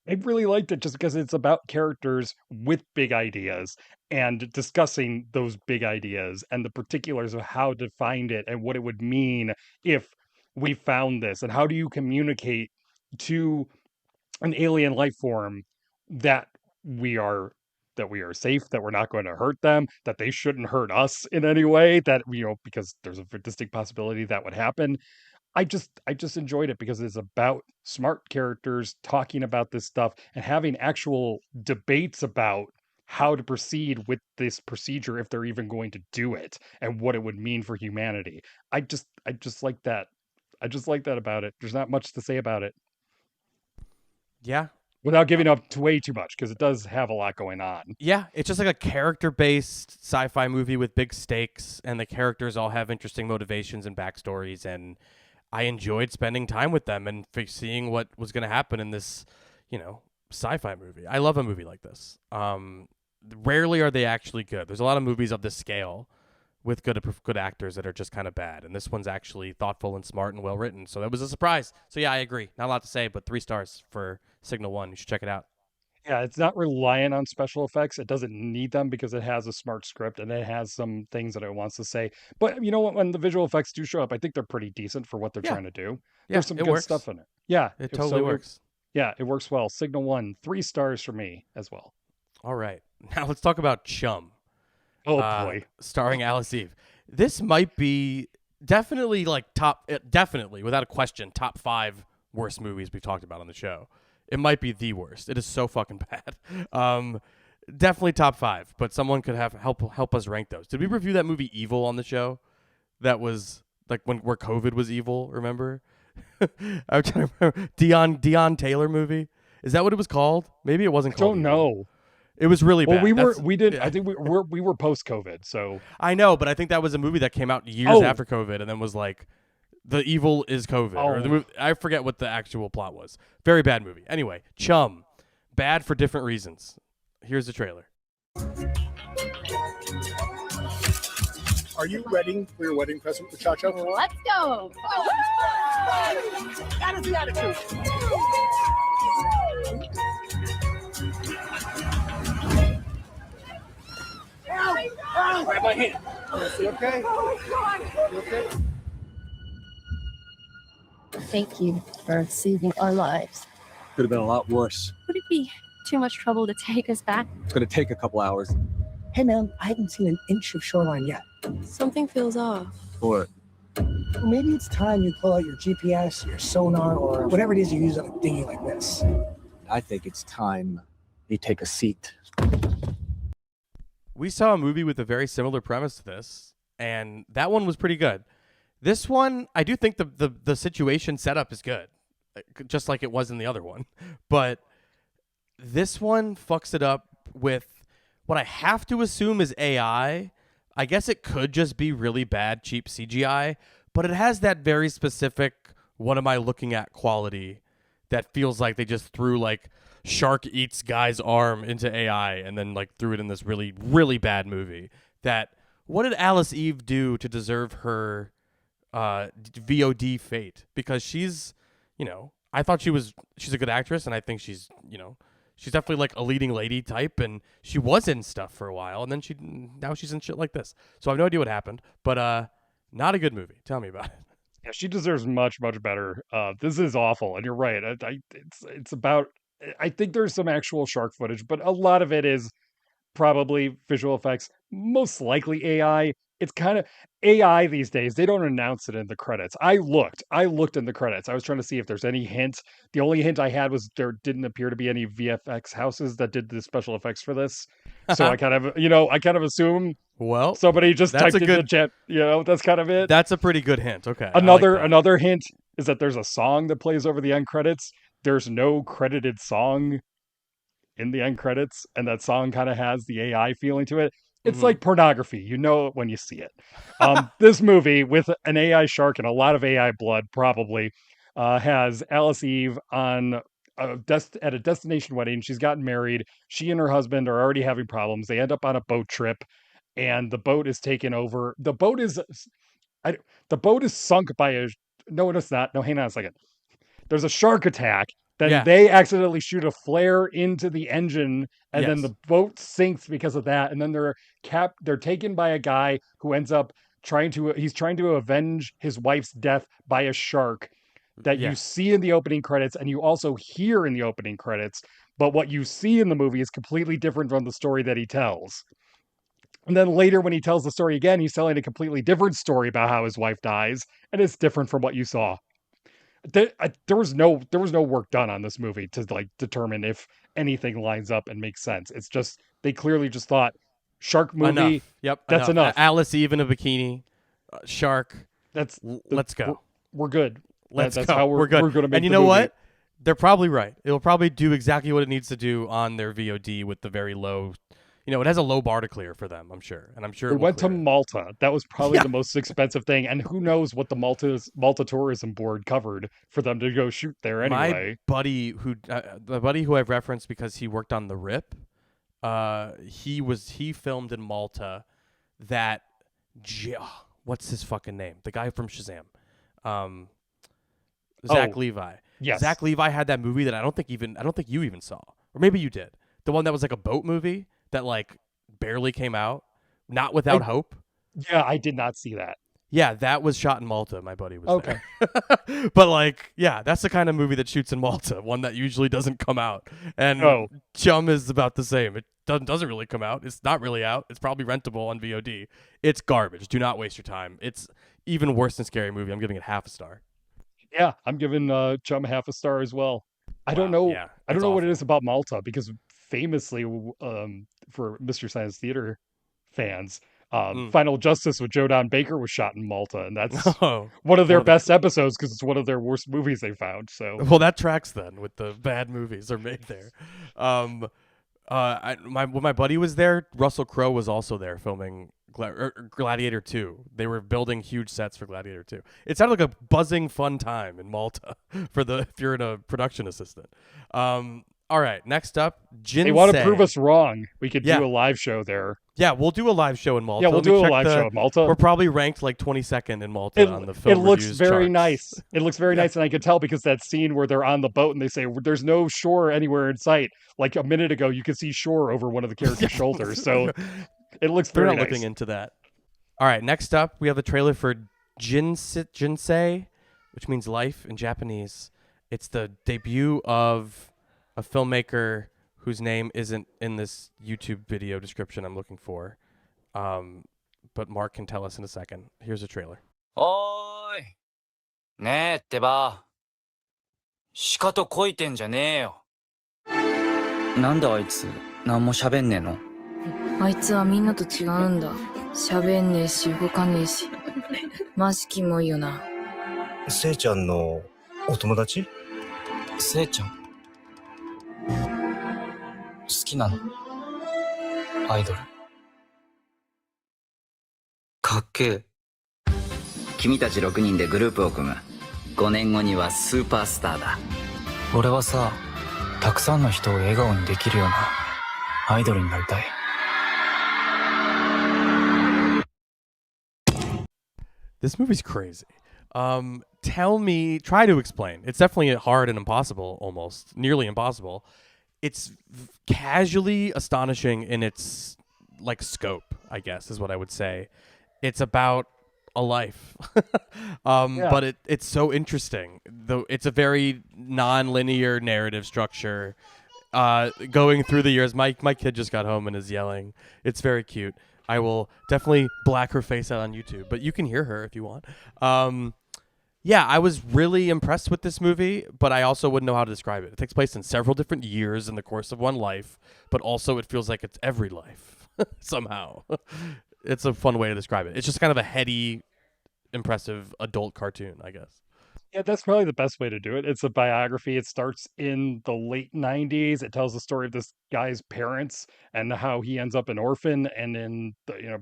I really liked it just because it's about characters with big ideas and discussing those big ideas and the particulars of how to find it and what it would mean if we found this, and how do you communicate to an alien life form that we are safe, that we're not going to hurt them, that they shouldn't hurt us in any way, that, because there's a distinct possibility that would happen. I just enjoyed it because it's about smart characters talking about this stuff and having actual debates about how to proceed with this procedure if they're even going to do it and what it would mean for humanity. I just like that. I just like that about it. There's not much to say about it. Yeah. Without giving up way too much, because it does have a lot going on. Yeah, it's just like a character-based sci-fi movie with big stakes, and the characters all have interesting motivations and backstories, and I enjoyed spending time with them and seeing what was going to happen in this, sci-fi movie. I love a movie like this. Rarely are they actually good. There's a lot of movies of this scale with good actors that are just kind of bad, and this one's actually thoughtful and smart and well written. So that was a surprise. So yeah, I agree. Not a lot to say, but 3 stars for Signal 1. You should check it out. Yeah, it's not reliant on special effects. It doesn't need them because it has a smart script and it has some things that it wants to say. But you know what? When the visual effects do show up, I think they're pretty decent for what they're trying to do. Yeah, There's some good works. stuff in it. Yeah, it totally works. Yeah, it works well. Signal 1, 3 stars for me as well. All right. Now let's talk about Chum. Oh, boy. Starring Alice Eve. This might be definitely without a question, top 5 worst movies we've talked about on the show. It might be the worst. It is so fucking bad. Definitely top 5, but someone could help us rank those. Did we review that movie Evil on the show? That was like where COVID was evil, remember? I'm trying to remember. Dion Taylor movie. Is that what it was called? Maybe it wasn't called. Don't know. It was really bad. I think we were post-COVID, so I know, but I think that was a movie that came out years after COVID, and then was like, the evil is COVID. Or the movie, I forget what the actual plot was. Very bad movie. Anyway, Chum, bad for different reasons. Here's the trailer. Are you ready for your wedding present for Cha-Cha? Let's go. That is the attitude. Grab my hand. Is it okay? You okay? Thank you for saving our lives. Could have been a lot worse. Would it be too much trouble to take us back? It's going to take a couple hours. Hey, man, I haven't seen an inch of shoreline yet. Something feels off. What? Well, maybe it's time you pull out your GPS, your sonar, or whatever it is you use on a dinghy like this. I think it's time you take a seat. We saw a movie with a very similar premise to this, and that one was pretty good. This one, I do think the situation setup is good, just like it was in the other one. But this one fucks it up with what I have to assume is AI. I guess it could just be really bad, cheap CGI, but it has that very specific, what am I looking at quality that feels like they just threw like shark eats guy's arm into AI and then like threw it in this really, really bad movie. That, what did Alice Eve do to deserve her VOD fate? Because she's, I thought she's a good actress, and I think she's definitely like a leading lady type, and she was in stuff for a while, and then now she's in shit like this. So I have no idea what happened, but not a good movie. Tell me about it. yeah, she deserves much, much better. This is awful, and you're right. It's about. I think there's some actual shark footage, but a lot of it is probably visual effects, most likely AI. It's kind of AI these days. They don't announce it in the credits. I looked in the credits. I was trying to see if there's any hint. The only hint I had was there didn't appear to be any VFX houses that did the special effects for this. So I kind of assume somebody just typed in the chat. That's kind of it. That's a pretty good hint. Okay. Another hint is that there's a song that plays over the end credits. There's no credited song in the end credits, and that song kind of has the AI feeling to it. It's like pornography. You know it when you see it. This movie with an AI shark and a lot of AI blood probably has Alice Eve on at a destination wedding. She's gotten married. She and her husband are already having problems. They end up on a boat trip, and the boat is taken over. The boat is sunk by a... No, it's not. No, hang on a second. There's a shark attack. Then they accidentally shoot a flare into the engine, and then the boat sinks because of that. And then they're taken by a guy who ends up trying to avenge his wife's death by a shark that you see in the opening credits, and you also hear in the opening credits. But what you see in the movie is completely different from the story that he tells. And then later, when he tells the story again, he's telling a completely different story about how his wife dies, and it's different from what you saw. There was no work done on this movie to like determine if anything lines up and makes sense. It's just they clearly just thought shark movie. Enough. Yep, that's enough. Alice Eve in a bikini, shark. Let's go. We're good. That's go. How we're good. We're gonna make and you know what? They're probably right. It'll probably do exactly what it needs to do on their VOD with the very low. It has a low bar to clear for them, I'm sure. And I'm sure it went to Malta. That was probably the most expensive thing. And who knows what the Malta Tourism Board covered for them to go shoot there anyway. My buddy the buddy who I've referenced because he worked on The Rip, he filmed in Malta that, what's his fucking name? The guy from Shazam. Zach Levi. Yes. Zach Levi had that movie that I don't think you even saw. Or maybe you did. The one that was like a boat movie that like barely came out, Not Without Hope. Yeah, I did not see that. Yeah, that was shot in Malta. My buddy was there. But like, yeah, that's the kind of movie that shoots in Malta, one that usually doesn't come out. And Chum is about the same. It doesn't really come out. It's not really out. It's probably rentable on VOD. It's garbage. Do not waste your time. It's even worse than Scary Movie. I'm giving it half a star. Yeah, I'm giving Chum half a star as well. I don't know. Yeah, I don't know what it is about Malta because famously, for Mystery Science Theater fans, Final Justice with Joe Don Baker was shot in Malta, and that's Oh, one of their best episodes because it's one of their worst movies they found. So, well, that tracks then with the bad movies are made there. When my buddy was there, Russell Crowe was also there filming Gladiator 2. They were building huge sets for Gladiator 2. It sounded like a buzzing, fun time in Malta if you're in a production assistant. All right, next up, Jinsei. They want to prove us wrong. We could do a live show there. Yeah, we'll do a live show in Malta. Yeah, we'll do a live show in Malta. We're probably ranked like 22nd in Malta on the film It looks reviews very charts. nice. It looks very nice, and I could tell because that scene where they're on the boat and they say there's no shore anywhere in sight. Like a minute ago, you could see shore over one of the characters' shoulders. So it looks very They're not nice. looking into that. All right, next up, we have the trailer for Jinsei, which means life in Japanese. It's the debut of a filmmaker whose name isn't in this YouTube video description I'm looking for. But Mark can tell us in a second. Here's a trailer. おーい。ねえってば。しかとこいてんじゃねえよ。なんであいつ、何も喋んねえの？あいつはみんなと違うんだ。喋んねえし、動かねえし。マジキモいよな。せいちゃんのお友達？せいちゃん。好きなの？アイドル。かっけえ。君たち6人でグループを組む。5年後にはスーパースターだ。俺はさ、たくさんの人を笑顔にできるようなアイドルになりたい。This movie's crazy. Try to explain. It's definitely hard and impossible, almost. Nearly impossible. It's casually astonishing in its like scope, I guess, is what I would say. It's about a life. But it's so interesting. Though it's a very non-linear narrative structure. Going through the years, my kid just got home and is yelling. It's very cute. I will definitely black her face out on YouTube, but you can hear her if you want. Yeah, I was really impressed with this movie, but I also wouldn't know how to describe it. It takes place in several different years in the course of one life, but also it feels like it's every life somehow. It's a fun way to describe it. It's just kind of a heady, impressive adult cartoon, I guess. Yeah, that's probably the best way to do it. It's a biography. It starts in the late 90s. It tells the story of this guy's parents and how he ends up an orphan and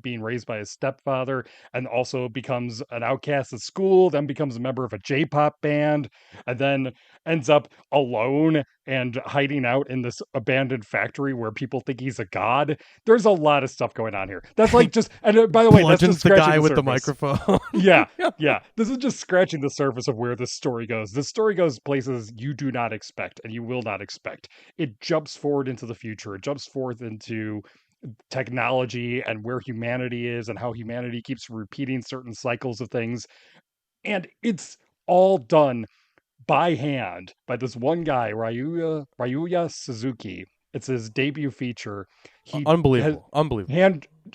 being raised by his stepfather, and also becomes an outcast at school, then becomes a member of a J-pop band, and then ends up alone and hiding out in this abandoned factory where people think he's a god. There's a lot of stuff going on here. That's like just, and by the way, that's just the scratching guy with the surface. microphone. Yeah. This is just scratching the surface of where this story goes. This story goes places you do not expect and you will not expect. It jumps forward into the future. It jumps forth into technology and where humanity is and how humanity keeps repeating certain cycles of things. And it's all done by hand by this one guy, Ryuya Suzuki. It's his debut feature. He Unbelievable.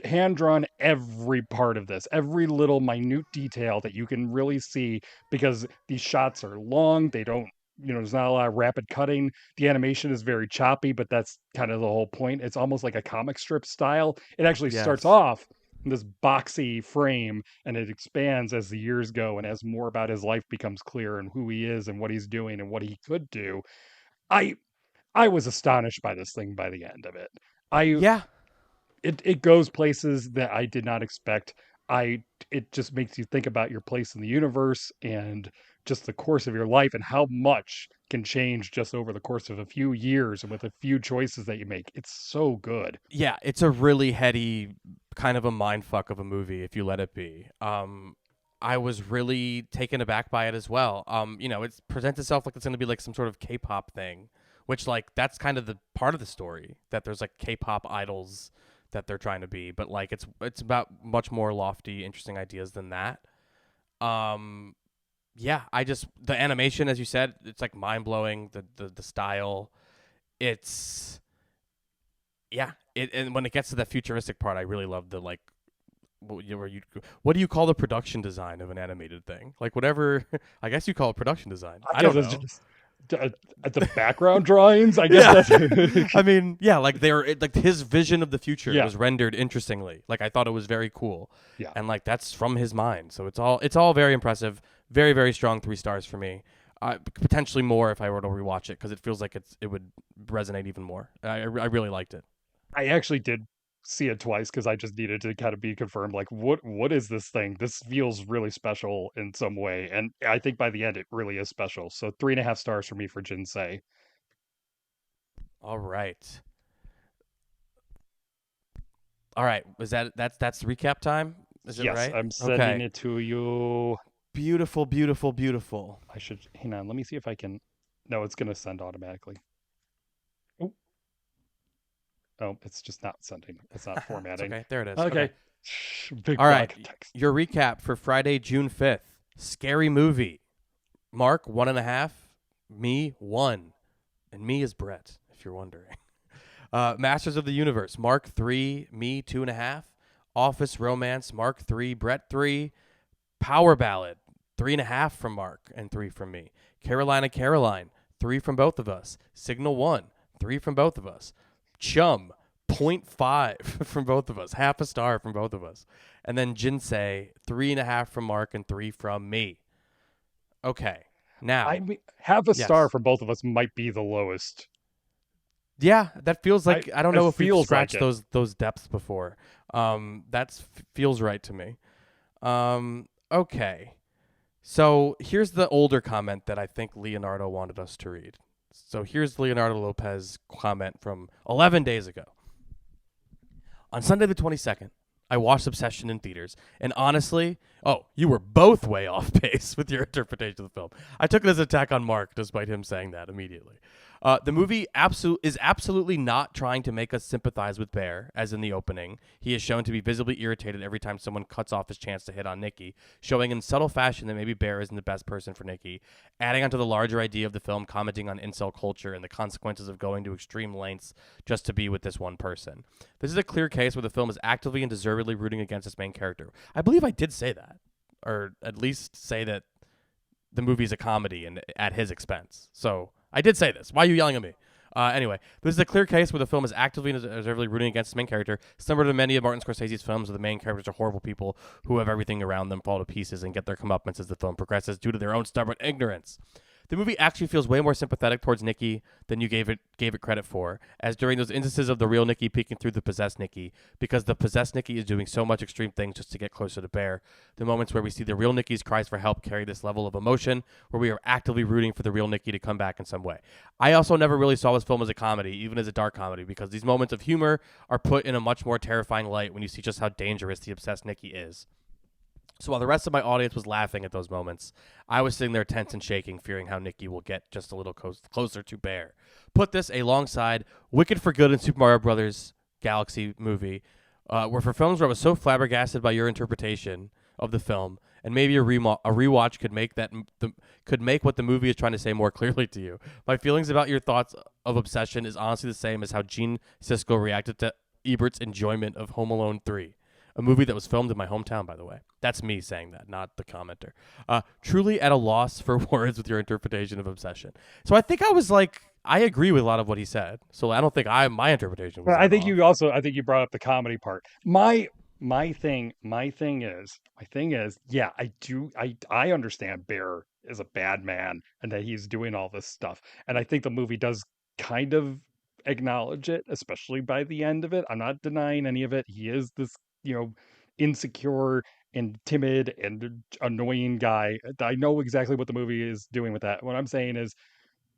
Hand drawn every part of this, every little minute detail that you can really see, because these shots are long. They don't, there's not a lot of rapid cutting. The animation is very choppy, but that's kind of the whole point. It's almost like a comic strip style. It actually starts off in this boxy frame and it expands as the years go and as more about his life becomes clear and who he is and what he's doing and what he could do. I was astonished by this thing by the end of it. It goes places that I did not expect. It just makes you think about your place in the universe and just the course of your life and how much can change just over the course of a few years and with a few choices that you make. It's so good. Yeah, it's a really heady, kind of a mindfuck of a movie if you let it be. I was really taken aback by it as well. It presents itself like it's going to be like some sort of K-pop thing, which like that's kind of the part of the story, that there's like K-pop idols that they're trying to be, but like it's about much more lofty, interesting ideas than that. The animation, as you said, it's like mind-blowing. The style, and when it gets to that futuristic part, I really love the like, what do you call the production design of an animated thing? Like whatever, I guess you call it production design. I don't know. the background drawings, I guess. That's I mean, yeah, like like his vision of the future was rendered interestingly. Like I thought it was very cool. Yeah. And like that's from his mind. So it's all very impressive. Very, very strong 3 stars for me. Potentially more if I were to rewatch it because it feels like it would resonate even more. I really liked it. I actually did see it twice because I just needed to kind of be confirmed. Like, what is this thing? This feels really special in some way, and I think by the end it really is special. So 3.5 stars for me for Jinsei. All right. That's recap time? Is it Yes, right? I'm sending it to you. Beautiful, beautiful, beautiful. I should hang on. Let me see if I can. No, it's gonna send automatically. Oh, it's just not sending. It's not formatting. Okay, there it is. Okay. Big All right. text. Your recap for Friday, June 5th. Scary movie. Mark, 1.5. Me, 1. And me is Brett, if you're wondering. Masters of the Universe. Mark, 3. Me, 2.5. Office Romance. Mark, 3. Brett, 3. Power Ballad. 3.5 from Mark and 3 from me. Carolina Caroline. 3 from both of us. Signal 1. 3 from both of us. Chum, 0.5 from both of us, 0.5 star from both of us. And then Jinsei, 3.5 from Mark and 3 from me. Okay, now. I mean, 0.5 star from both of us might be the lowest. Yeah, that feels like, I don't know if we've scratched like those depths before. That feels right to me. Okay, so here's the older comment that I think Leonardo wanted us to read. So here's Leonardo Lopez's comment from 11 days ago. On Sunday the 22nd, I watched Obsession in theaters, and honestly, you were both way off base with your interpretation of the film. I took it as an attack on Mark, despite him saying that immediately. The movie is absolutely not trying to make us sympathize with Bear, as in the opening. He is shown to be visibly irritated every time someone cuts off his chance to hit on Nikki, showing in subtle fashion that maybe Bear isn't the best person for Nikki, adding onto the larger idea of the film, commenting on incel culture and the consequences of going to extreme lengths just to be with this one person. This is a clear case where the film is actively and deservedly rooting against its main character. I believe I did say that, or at least say that the movie's a comedy and at his expense. So I did say this. Why are you yelling at me? Anyway, this is a clear case where the film is actively and deservedly rooting against its main character, similar to many of Martin Scorsese's films where the main characters are horrible people who have everything around them fall to pieces and get their comeuppance as the film progresses due to their own stubborn ignorance. The movie actually feels way more sympathetic towards Nikki than you gave it credit for, as during those instances of the real Nikki peeking through the possessed Nikki, because the possessed Nikki is doing so much extreme things just to get closer to Bear. The moments where we see the real Nikki's cries for help carry this level of emotion, where we are actively rooting for the real Nikki to come back in some way. I also never really saw this film as a comedy, even as a dark comedy, because these moments of humor are put in a much more terrifying light when you see just how dangerous the obsessed Nikki is. So while the rest of my audience was laughing at those moments, I was sitting there tense and shaking, fearing how Nikki will get just a little closer to Bear. Put this alongside Wicked for Good and Super Mario Brothers Galaxy movie, where for films where I was so flabbergasted by your interpretation of the film, and maybe a rewatch could make what the movie is trying to say more clearly to you. My feelings about your thoughts of Obsession is honestly the same as how Gene Siskel reacted to Ebert's enjoyment of Home Alone 3. A movie that was filmed in my hometown, by the way. That's me saying that, not the commenter. Truly at a loss for words with your interpretation of Obsession. So I think I was like, I agree with a lot of what he said. So I don't think my interpretation was. I think you brought up the comedy part. My thing is, yeah, I understand Bear is a bad man and that he's doing all this stuff. And I think the movie does kind of acknowledge it, especially by the end of it. I'm not denying any of it. He is this, insecure and timid and annoying guy. I know exactly what the movie is doing with that. What I'm saying is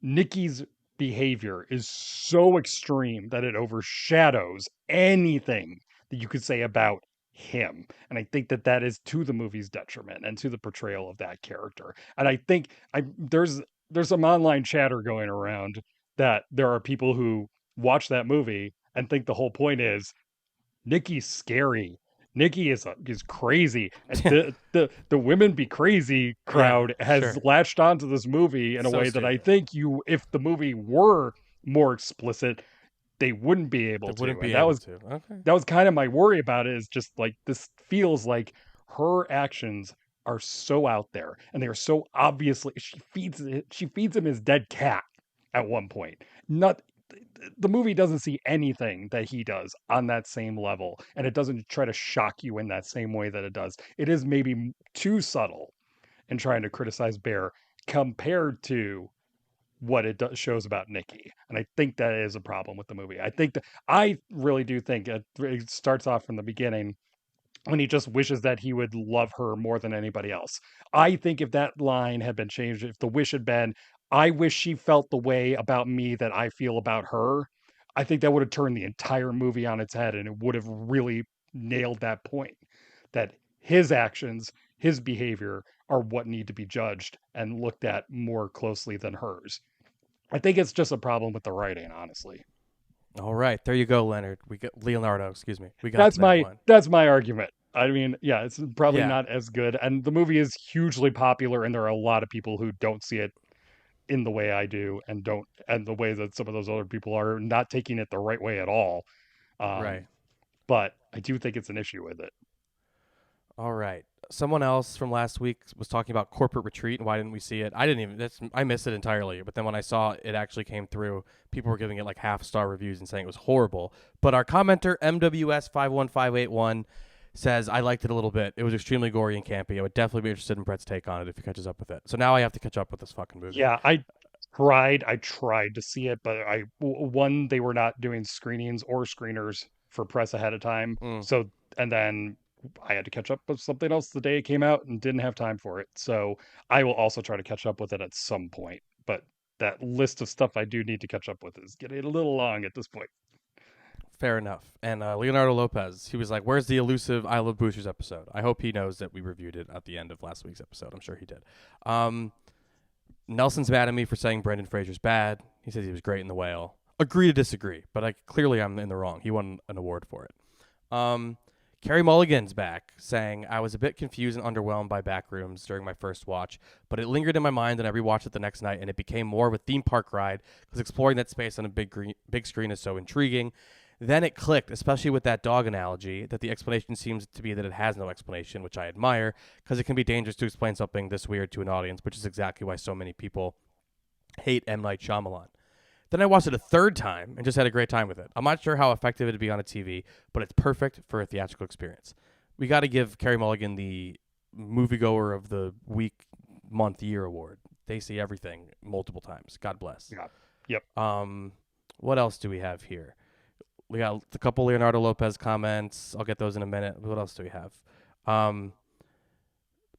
Nikki's behavior is so extreme that it overshadows anything that you could say about him. And I think that is to the movie's detriment and to the portrayal of that character. And I think there's some online chatter going around that there are people who watch that movie and think the whole point is Nikki's scary. Nikki is crazy. And the women be crazy crowd has latched onto this movie in a way that I think if the movie were more explicit, they wouldn't be able to. That was kind of my worry about it, is just like, this feels like her actions are so out there, and they are so obviously she feeds him his dead cat at one point. Not the movie doesn't see anything that he does on that same level, and it doesn't try to shock you in that same way that it does. It is maybe too subtle in trying to criticize Bear compared to what it shows about Nikki. And I think that is a problem with the movie. I really do think it starts off from the beginning when he just wishes that he would love her more than anybody else. I think if that line had been changed, if the wish had been, I wish she felt the way about me that I feel about her, I think that would have turned the entire movie on its head, and it would have really nailed that point that his actions, his behavior are what need to be judged and looked at more closely than hers. I think it's just a problem with the writing, honestly. All right, there you go, Leonard. We got Leonardo. Excuse me. We got that's my argument. I mean, yeah, it's probably not as good, and the movie is hugely popular, and there are a lot of people who don't see it in the way I do, and the way that some of those other people are not taking it the right way at all. Right. But I do think it's an issue with it. All right. Someone else from last week was talking about Corporate Retreat and why didn't we see it? I missed it entirely. But then when I saw it actually came through, people were giving it like half-star reviews and saying it was horrible. But our commenter, MWS51581, says, I liked it a little bit. It was extremely gory and campy. I would definitely be interested in Brett's take on it if he catches up with it. So now I have to catch up with this fucking movie. Yeah, I tried to see it, but they were not doing screenings or screeners for press ahead of time. So, and then I had to catch up with something else the day it came out and didn't have time for it. So I will also try to catch up with it at some point. But that list of stuff I do need to catch up with is getting a little long at this point. Fair enough. And Leonardo Lopez, he was like, where's the elusive I Love Boosters episode? I hope he knows that we reviewed it at the end of last week's episode. I'm sure he did. Nelson's mad at me for saying Brendan Fraser's bad. He says he was great in The Whale. Agree to disagree, but clearly I'm in the wrong. He won an award for it. Carrie Mulligan's back, saying, I was a bit confused and underwhelmed by Backrooms during my first watch, but it lingered in my mind and I rewatched it the next night, and it became more of a theme park ride because exploring that space on a big screen is so intriguing. Then it clicked, especially with that dog analogy, that the explanation seems to be that it has no explanation, which I admire, because it can be dangerous to explain something this weird to an audience, which is exactly why so many people hate M. Night Shyamalan. Then I watched it a third time and just had a great time with it. I'm not sure how effective it'd be on a TV, but it's perfect for a theatrical experience. We got to give Carey Mulligan the moviegoer of the week, month, year award. They see everything multiple times. God bless. Yeah. Yep. What else do we have here? We got a couple Leonardo Lopez comments. I'll get those in a minute. What else do we have?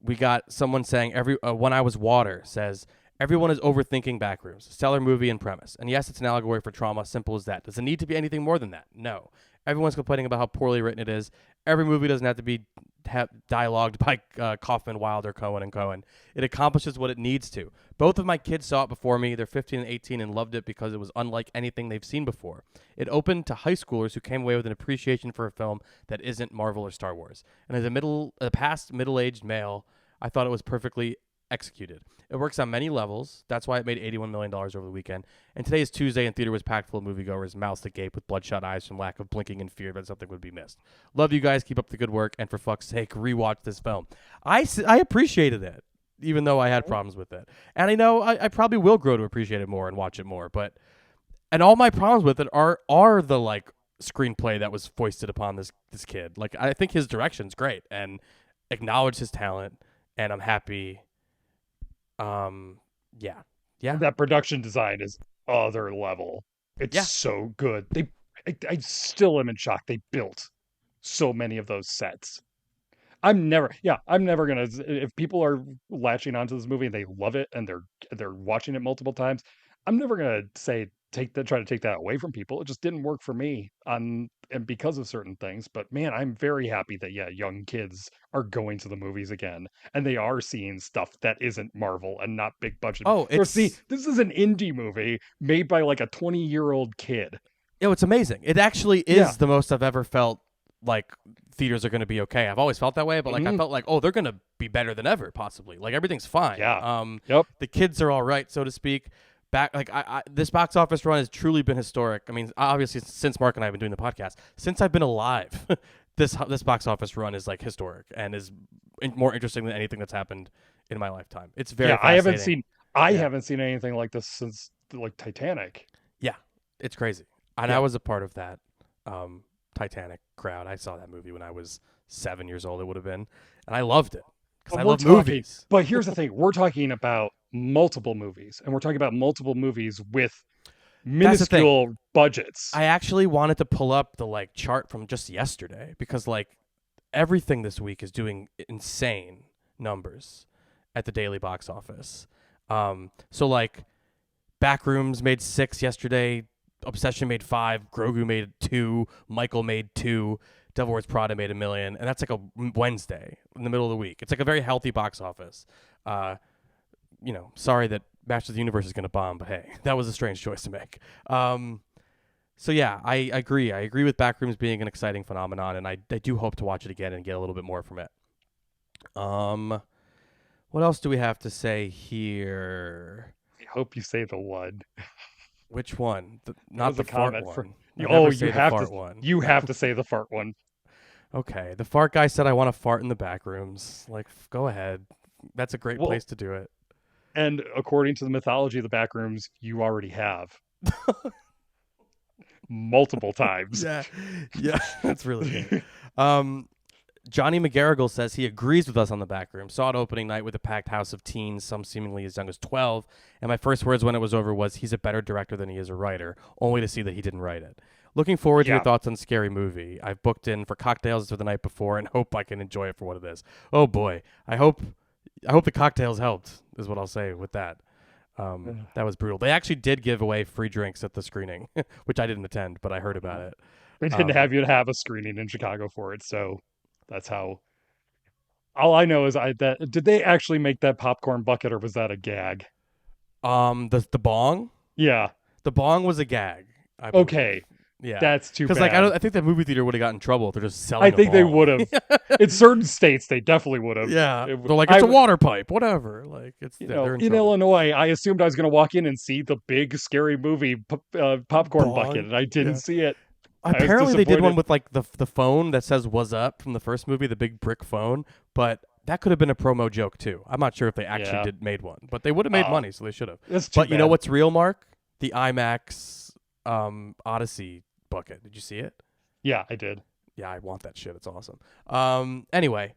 We got someone saying When I Was Water says, everyone is overthinking Backrooms. Stellar movie and premise. And yes, it's an allegory for trauma. Simple as that. Does it need to be anything more than that? No. Everyone's complaining about how poorly written it is. Every movie doesn't have to be dialogued by Kaufman, Wilder, Cohen, and Cohen. It accomplishes what it needs to. Both of my kids saw it before me. They're 15 and 18 and loved it because it was unlike anything they've seen before. It opened to high schoolers who came away with an appreciation for a film that isn't Marvel or Star Wars. And as a past middle-aged male, I thought it was perfectly executed. It works on many levels. That's why it made $81 million over the weekend. And today is Tuesday, and theater was packed full of moviegoers, mouths agape with bloodshot eyes from lack of blinking in fear that something would be missed. Love you guys. Keep up the good work. And for fuck's sake, rewatch this film. I appreciated it, even though I had problems with it. And I know I probably will grow to appreciate it more and watch it more. And all my problems with it are the like screenplay that was foisted upon this kid. Like, I think his direction's great and acknowledge his talent, and I'm happy. Yeah. That production design is other level. It's so good. I still am in shock. They built so many of those sets. I'm never gonna. If people are latching onto this movie and they love it and they're watching it multiple times, I'm never gonna say try to take that away from people. It just didn't work for me and because of certain things. But man, I'm very happy that young kids are going to the movies again and they are seeing stuff that isn't Marvel and not big budget. This is an indie movie made by like a 20-year-old kid. It's amazing. It actually is the most I've ever felt like theaters are going to be okay. I've always felt that way, but like I felt like, they're going to be better than ever, possibly. Like everything's fine. Yeah. The kids are all right, so to speak. This box office run has truly been historic. I mean, obviously, since Mark and I have been doing the podcast, since I've been alive, this box office run is like historic and is more interesting than anything that's happened in my lifetime. It's very fascinating. I haven't seen anything like this since like Titanic. Yeah, it's crazy. And I was a part of that Titanic crowd. I saw that movie when I was 7 years old. It would have been, and I loved it because I love movies. But here's the thing: we're talking about multiple movies, and we're talking about multiple movies with minuscule budgets. I actually wanted to pull up the like chart from just yesterday because like everything this week is doing insane numbers at the daily box office. So like Backrooms made 6 yesterday, Obsession made 5, Grogu made 2, Michael made 2, Devil Wears Prada made $1 million, and that's like a Wednesday in the middle of the week. It's like a very healthy box office. You know, sorry that Masters of the Universe is going to bomb, but hey, that was a strange choice to make. So yeah, I agree. I agree with Backrooms being an exciting phenomenon, and I do hope to watch it again and get a little bit more from it. What else do we have to say here? I hope you say the one. Which one? Not the fart one. You have to say the fart one. Okay, the fart guy said I want to fart in the back rooms. Like, go ahead. That's a great place to do it. And according to the mythology of the back rooms, you already have. Multiple times. Yeah, that's really good. Johnny McGarrigle says he agrees with us on the back room. Saw it opening night with a packed house of teens, some seemingly as young as 12. And my first words when it was over was, he's a better director than he is a writer, only to see that he didn't write it. Looking forward to your thoughts on Scary Movie. I've booked in for cocktails for the night before and hope I can enjoy it for what it is. Oh boy. I hope the cocktails helped, is what I'll say with that. That was brutal. They actually did give away free drinks at the screening, which I didn't attend, but I heard about it. They didn't have you to have a screening in Chicago for it, so that's how. All I know is did they actually make that popcorn bucket, or was that a gag? The bong? Yeah, the bong was a gag. Okay, yeah, that's too bad. Because like I think that movie theater would have gotten in trouble if they're just selling. I think they would have. In certain states, they definitely would have. Yeah, they're like, it's a water pipe, whatever. Like it's in Illinois. I assumed I was going to walk in and see the big Scary Movie popcorn bucket, and I didn't see it. Apparently they did one with like the phone that says "Was up" from the first movie, the big brick phone, but that could have been a promo joke too. I'm not sure if they actually made one, but they would have made money, so they should have. But you know what's real, Mark? The IMAX Odyssey bucket. Did you see it? Yeah, I did. Yeah, I want that shit. It's awesome. Anyway.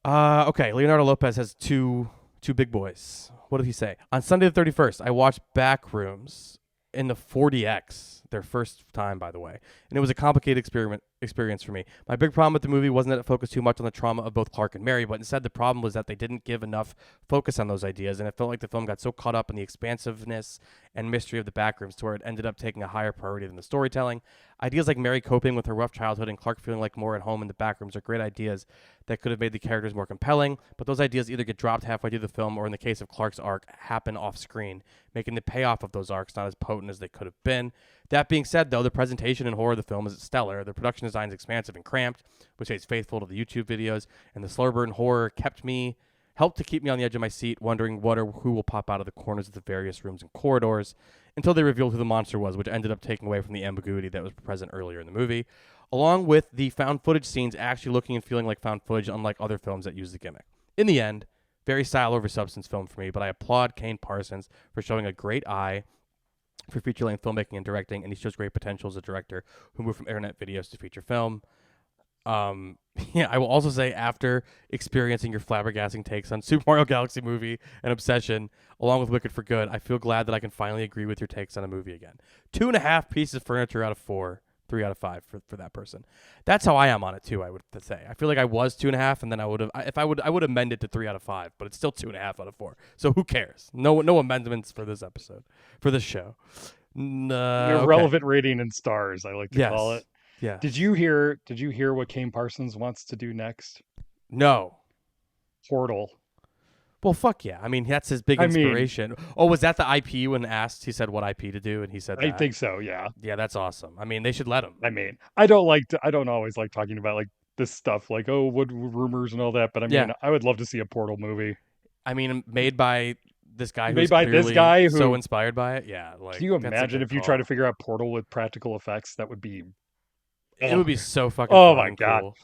Okay, Leonardo Lopez has two big boys. What did he say? On Sunday the 31st, I watched Backrooms in the 40X, their first time, by the way. And it was a complicated experience for me. My big problem with the movie wasn't that it focused too much on the trauma of both Clark and Mary, but instead the problem was that they didn't give enough focus on those ideas, and it felt like the film got so caught up in the expansiveness and mystery of the backrooms to where it ended up taking a higher priority than the storytelling. Ideas like Mary coping with her rough childhood and Clark feeling like more at home in the backrooms are great ideas that could have made the characters more compelling, but those ideas either get dropped halfway through the film or, in the case of Clark's arc, happen off screen, making the payoff of those arcs not as potent as they could have been. That being said, though, the presentation and horror of the film is stellar. The production design is expansive and cramped, which stays faithful to the YouTube videos, and the slow burn horror helped to keep me on the edge of my seat, wondering what or who will pop out of the corners of the various rooms and corridors, until they revealed who the monster was, which ended up taking away from the ambiguity that was present earlier in the movie, along with the found footage scenes actually looking and feeling like found footage, unlike other films that use the gimmick. In the end, very style over substance film for me, but I applaud Kane Parsons for showing a great eye for feature-length filmmaking and directing, and he shows great potential as a director who moved from internet videos to feature film. I will also say, after experiencing your flabbergasting takes on Super Mario Galaxy Movie and Obsession, along with Wicked for Good, I feel glad that I can finally agree with your takes on a movie again. 2.5 pieces of furniture out of 4, 3 out of 5 for that person. That's how I am on it too, I would say. I feel like I was 2.5, and then I would amend it to 3 out of 5, but it's still 2.5 out of 4. So who cares? No amendments for this episode, for this show. Irrelevant rating in stars, I like to call it. Yeah. Did you hear what Kane Parsons wants to do next? No. Portal. Well, fuck yeah. I mean, that's his big inspiration. Was that the IP when asked? He said what IP to do, and he said that? I think so, yeah. Yeah, that's awesome. I mean, they should let him. I mean, I don't always like talking about like this stuff, like, what rumors and all that, but I mean, I would love to see a Portal movie. I mean, made by this guy who's so inspired by it. Yeah. Like, can you imagine if you try to figure out Portal with practical effects? That would be It would be so fucking Oh fun my and God. cool.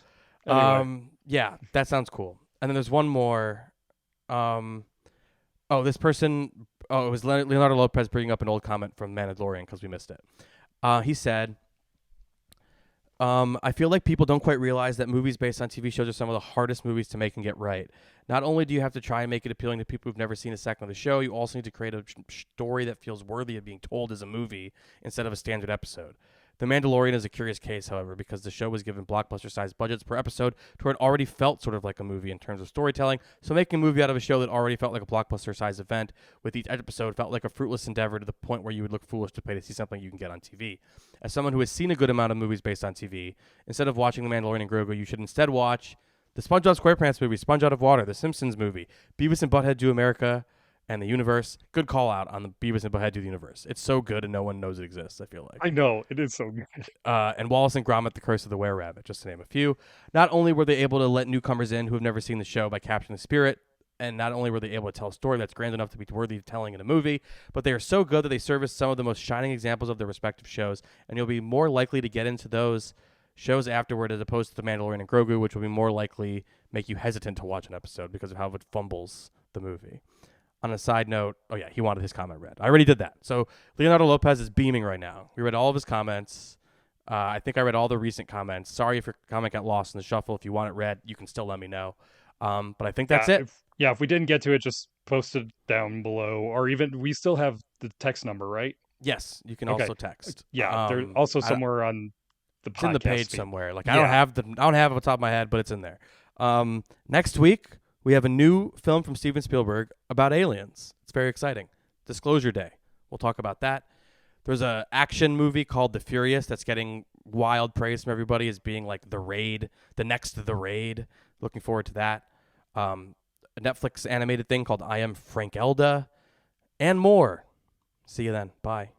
Anyway. Yeah, that sounds cool. And then there's one more. This person. Oh, it was Leonardo Lopez bringing up an old comment from Mandalorian because we missed it. He said, I feel like people don't quite realize that movies based on TV shows are some of the hardest movies to make and get right. Not only do you have to try and make it appealing to people who've never seen a second of the show, you also need to create a story that feels worthy of being told as a movie instead of a standard episode. The Mandalorian is a curious case, however, because the show was given blockbuster-sized budgets per episode to where it already felt sort of like a movie in terms of storytelling, so making a movie out of a show that already felt like a blockbuster-sized event with each episode felt like a fruitless endeavor to the point where you would look foolish to pay to see something you can get on TV. As someone who has seen a good amount of movies based on TV, instead of watching The Mandalorian and Grogu, you should instead watch the SpongeBob SquarePants movie, Sponge Out of Water, The Simpsons movie, Beavis and Butthead Do America, and the Universe. Good call out on the Beavis and Butthead Do the Universe. It's so good and no one knows it exists, I feel like. I know, it is so good. And Wallace and Gromit, The Curse of the Were-Rabbit, just to name a few. Not only were they able to let newcomers in who have never seen the show by capturing the spirit, and not only were they able to tell a story that's grand enough to be worthy of telling in a movie, but they are so good that they serve as some of the most shining examples of their respective shows, and you'll be more likely to get into those shows afterward as opposed to The Mandalorian and Grogu, which will be more likely make you hesitant to watch an episode because of how it fumbles the movie. On a side note, he wanted his comment read. I already did that. So Leonardo Lopez is beaming right now. We read all of his comments. I think I read all the recent comments. Sorry if your comment got lost in the shuffle. If you want it read, you can still let me know. But I think that's it. If we didn't get to it, just post it down below. Or even, we still have the text number, right? Yes, you can also text. Yeah, there's also somewhere on the podcast it's in the page feed. somewhere. Like I don't have it off the top of my head, but it's in there. Next week, we have a new film from Steven Spielberg about aliens. It's very exciting. Disclosure Day. We'll talk about that. There's a action movie called The Furious that's getting wild praise from everybody as being like The Raid, the next The Raid. Looking forward to that. A Netflix animated thing called I Am Frank Elda, and more. See you then. Bye.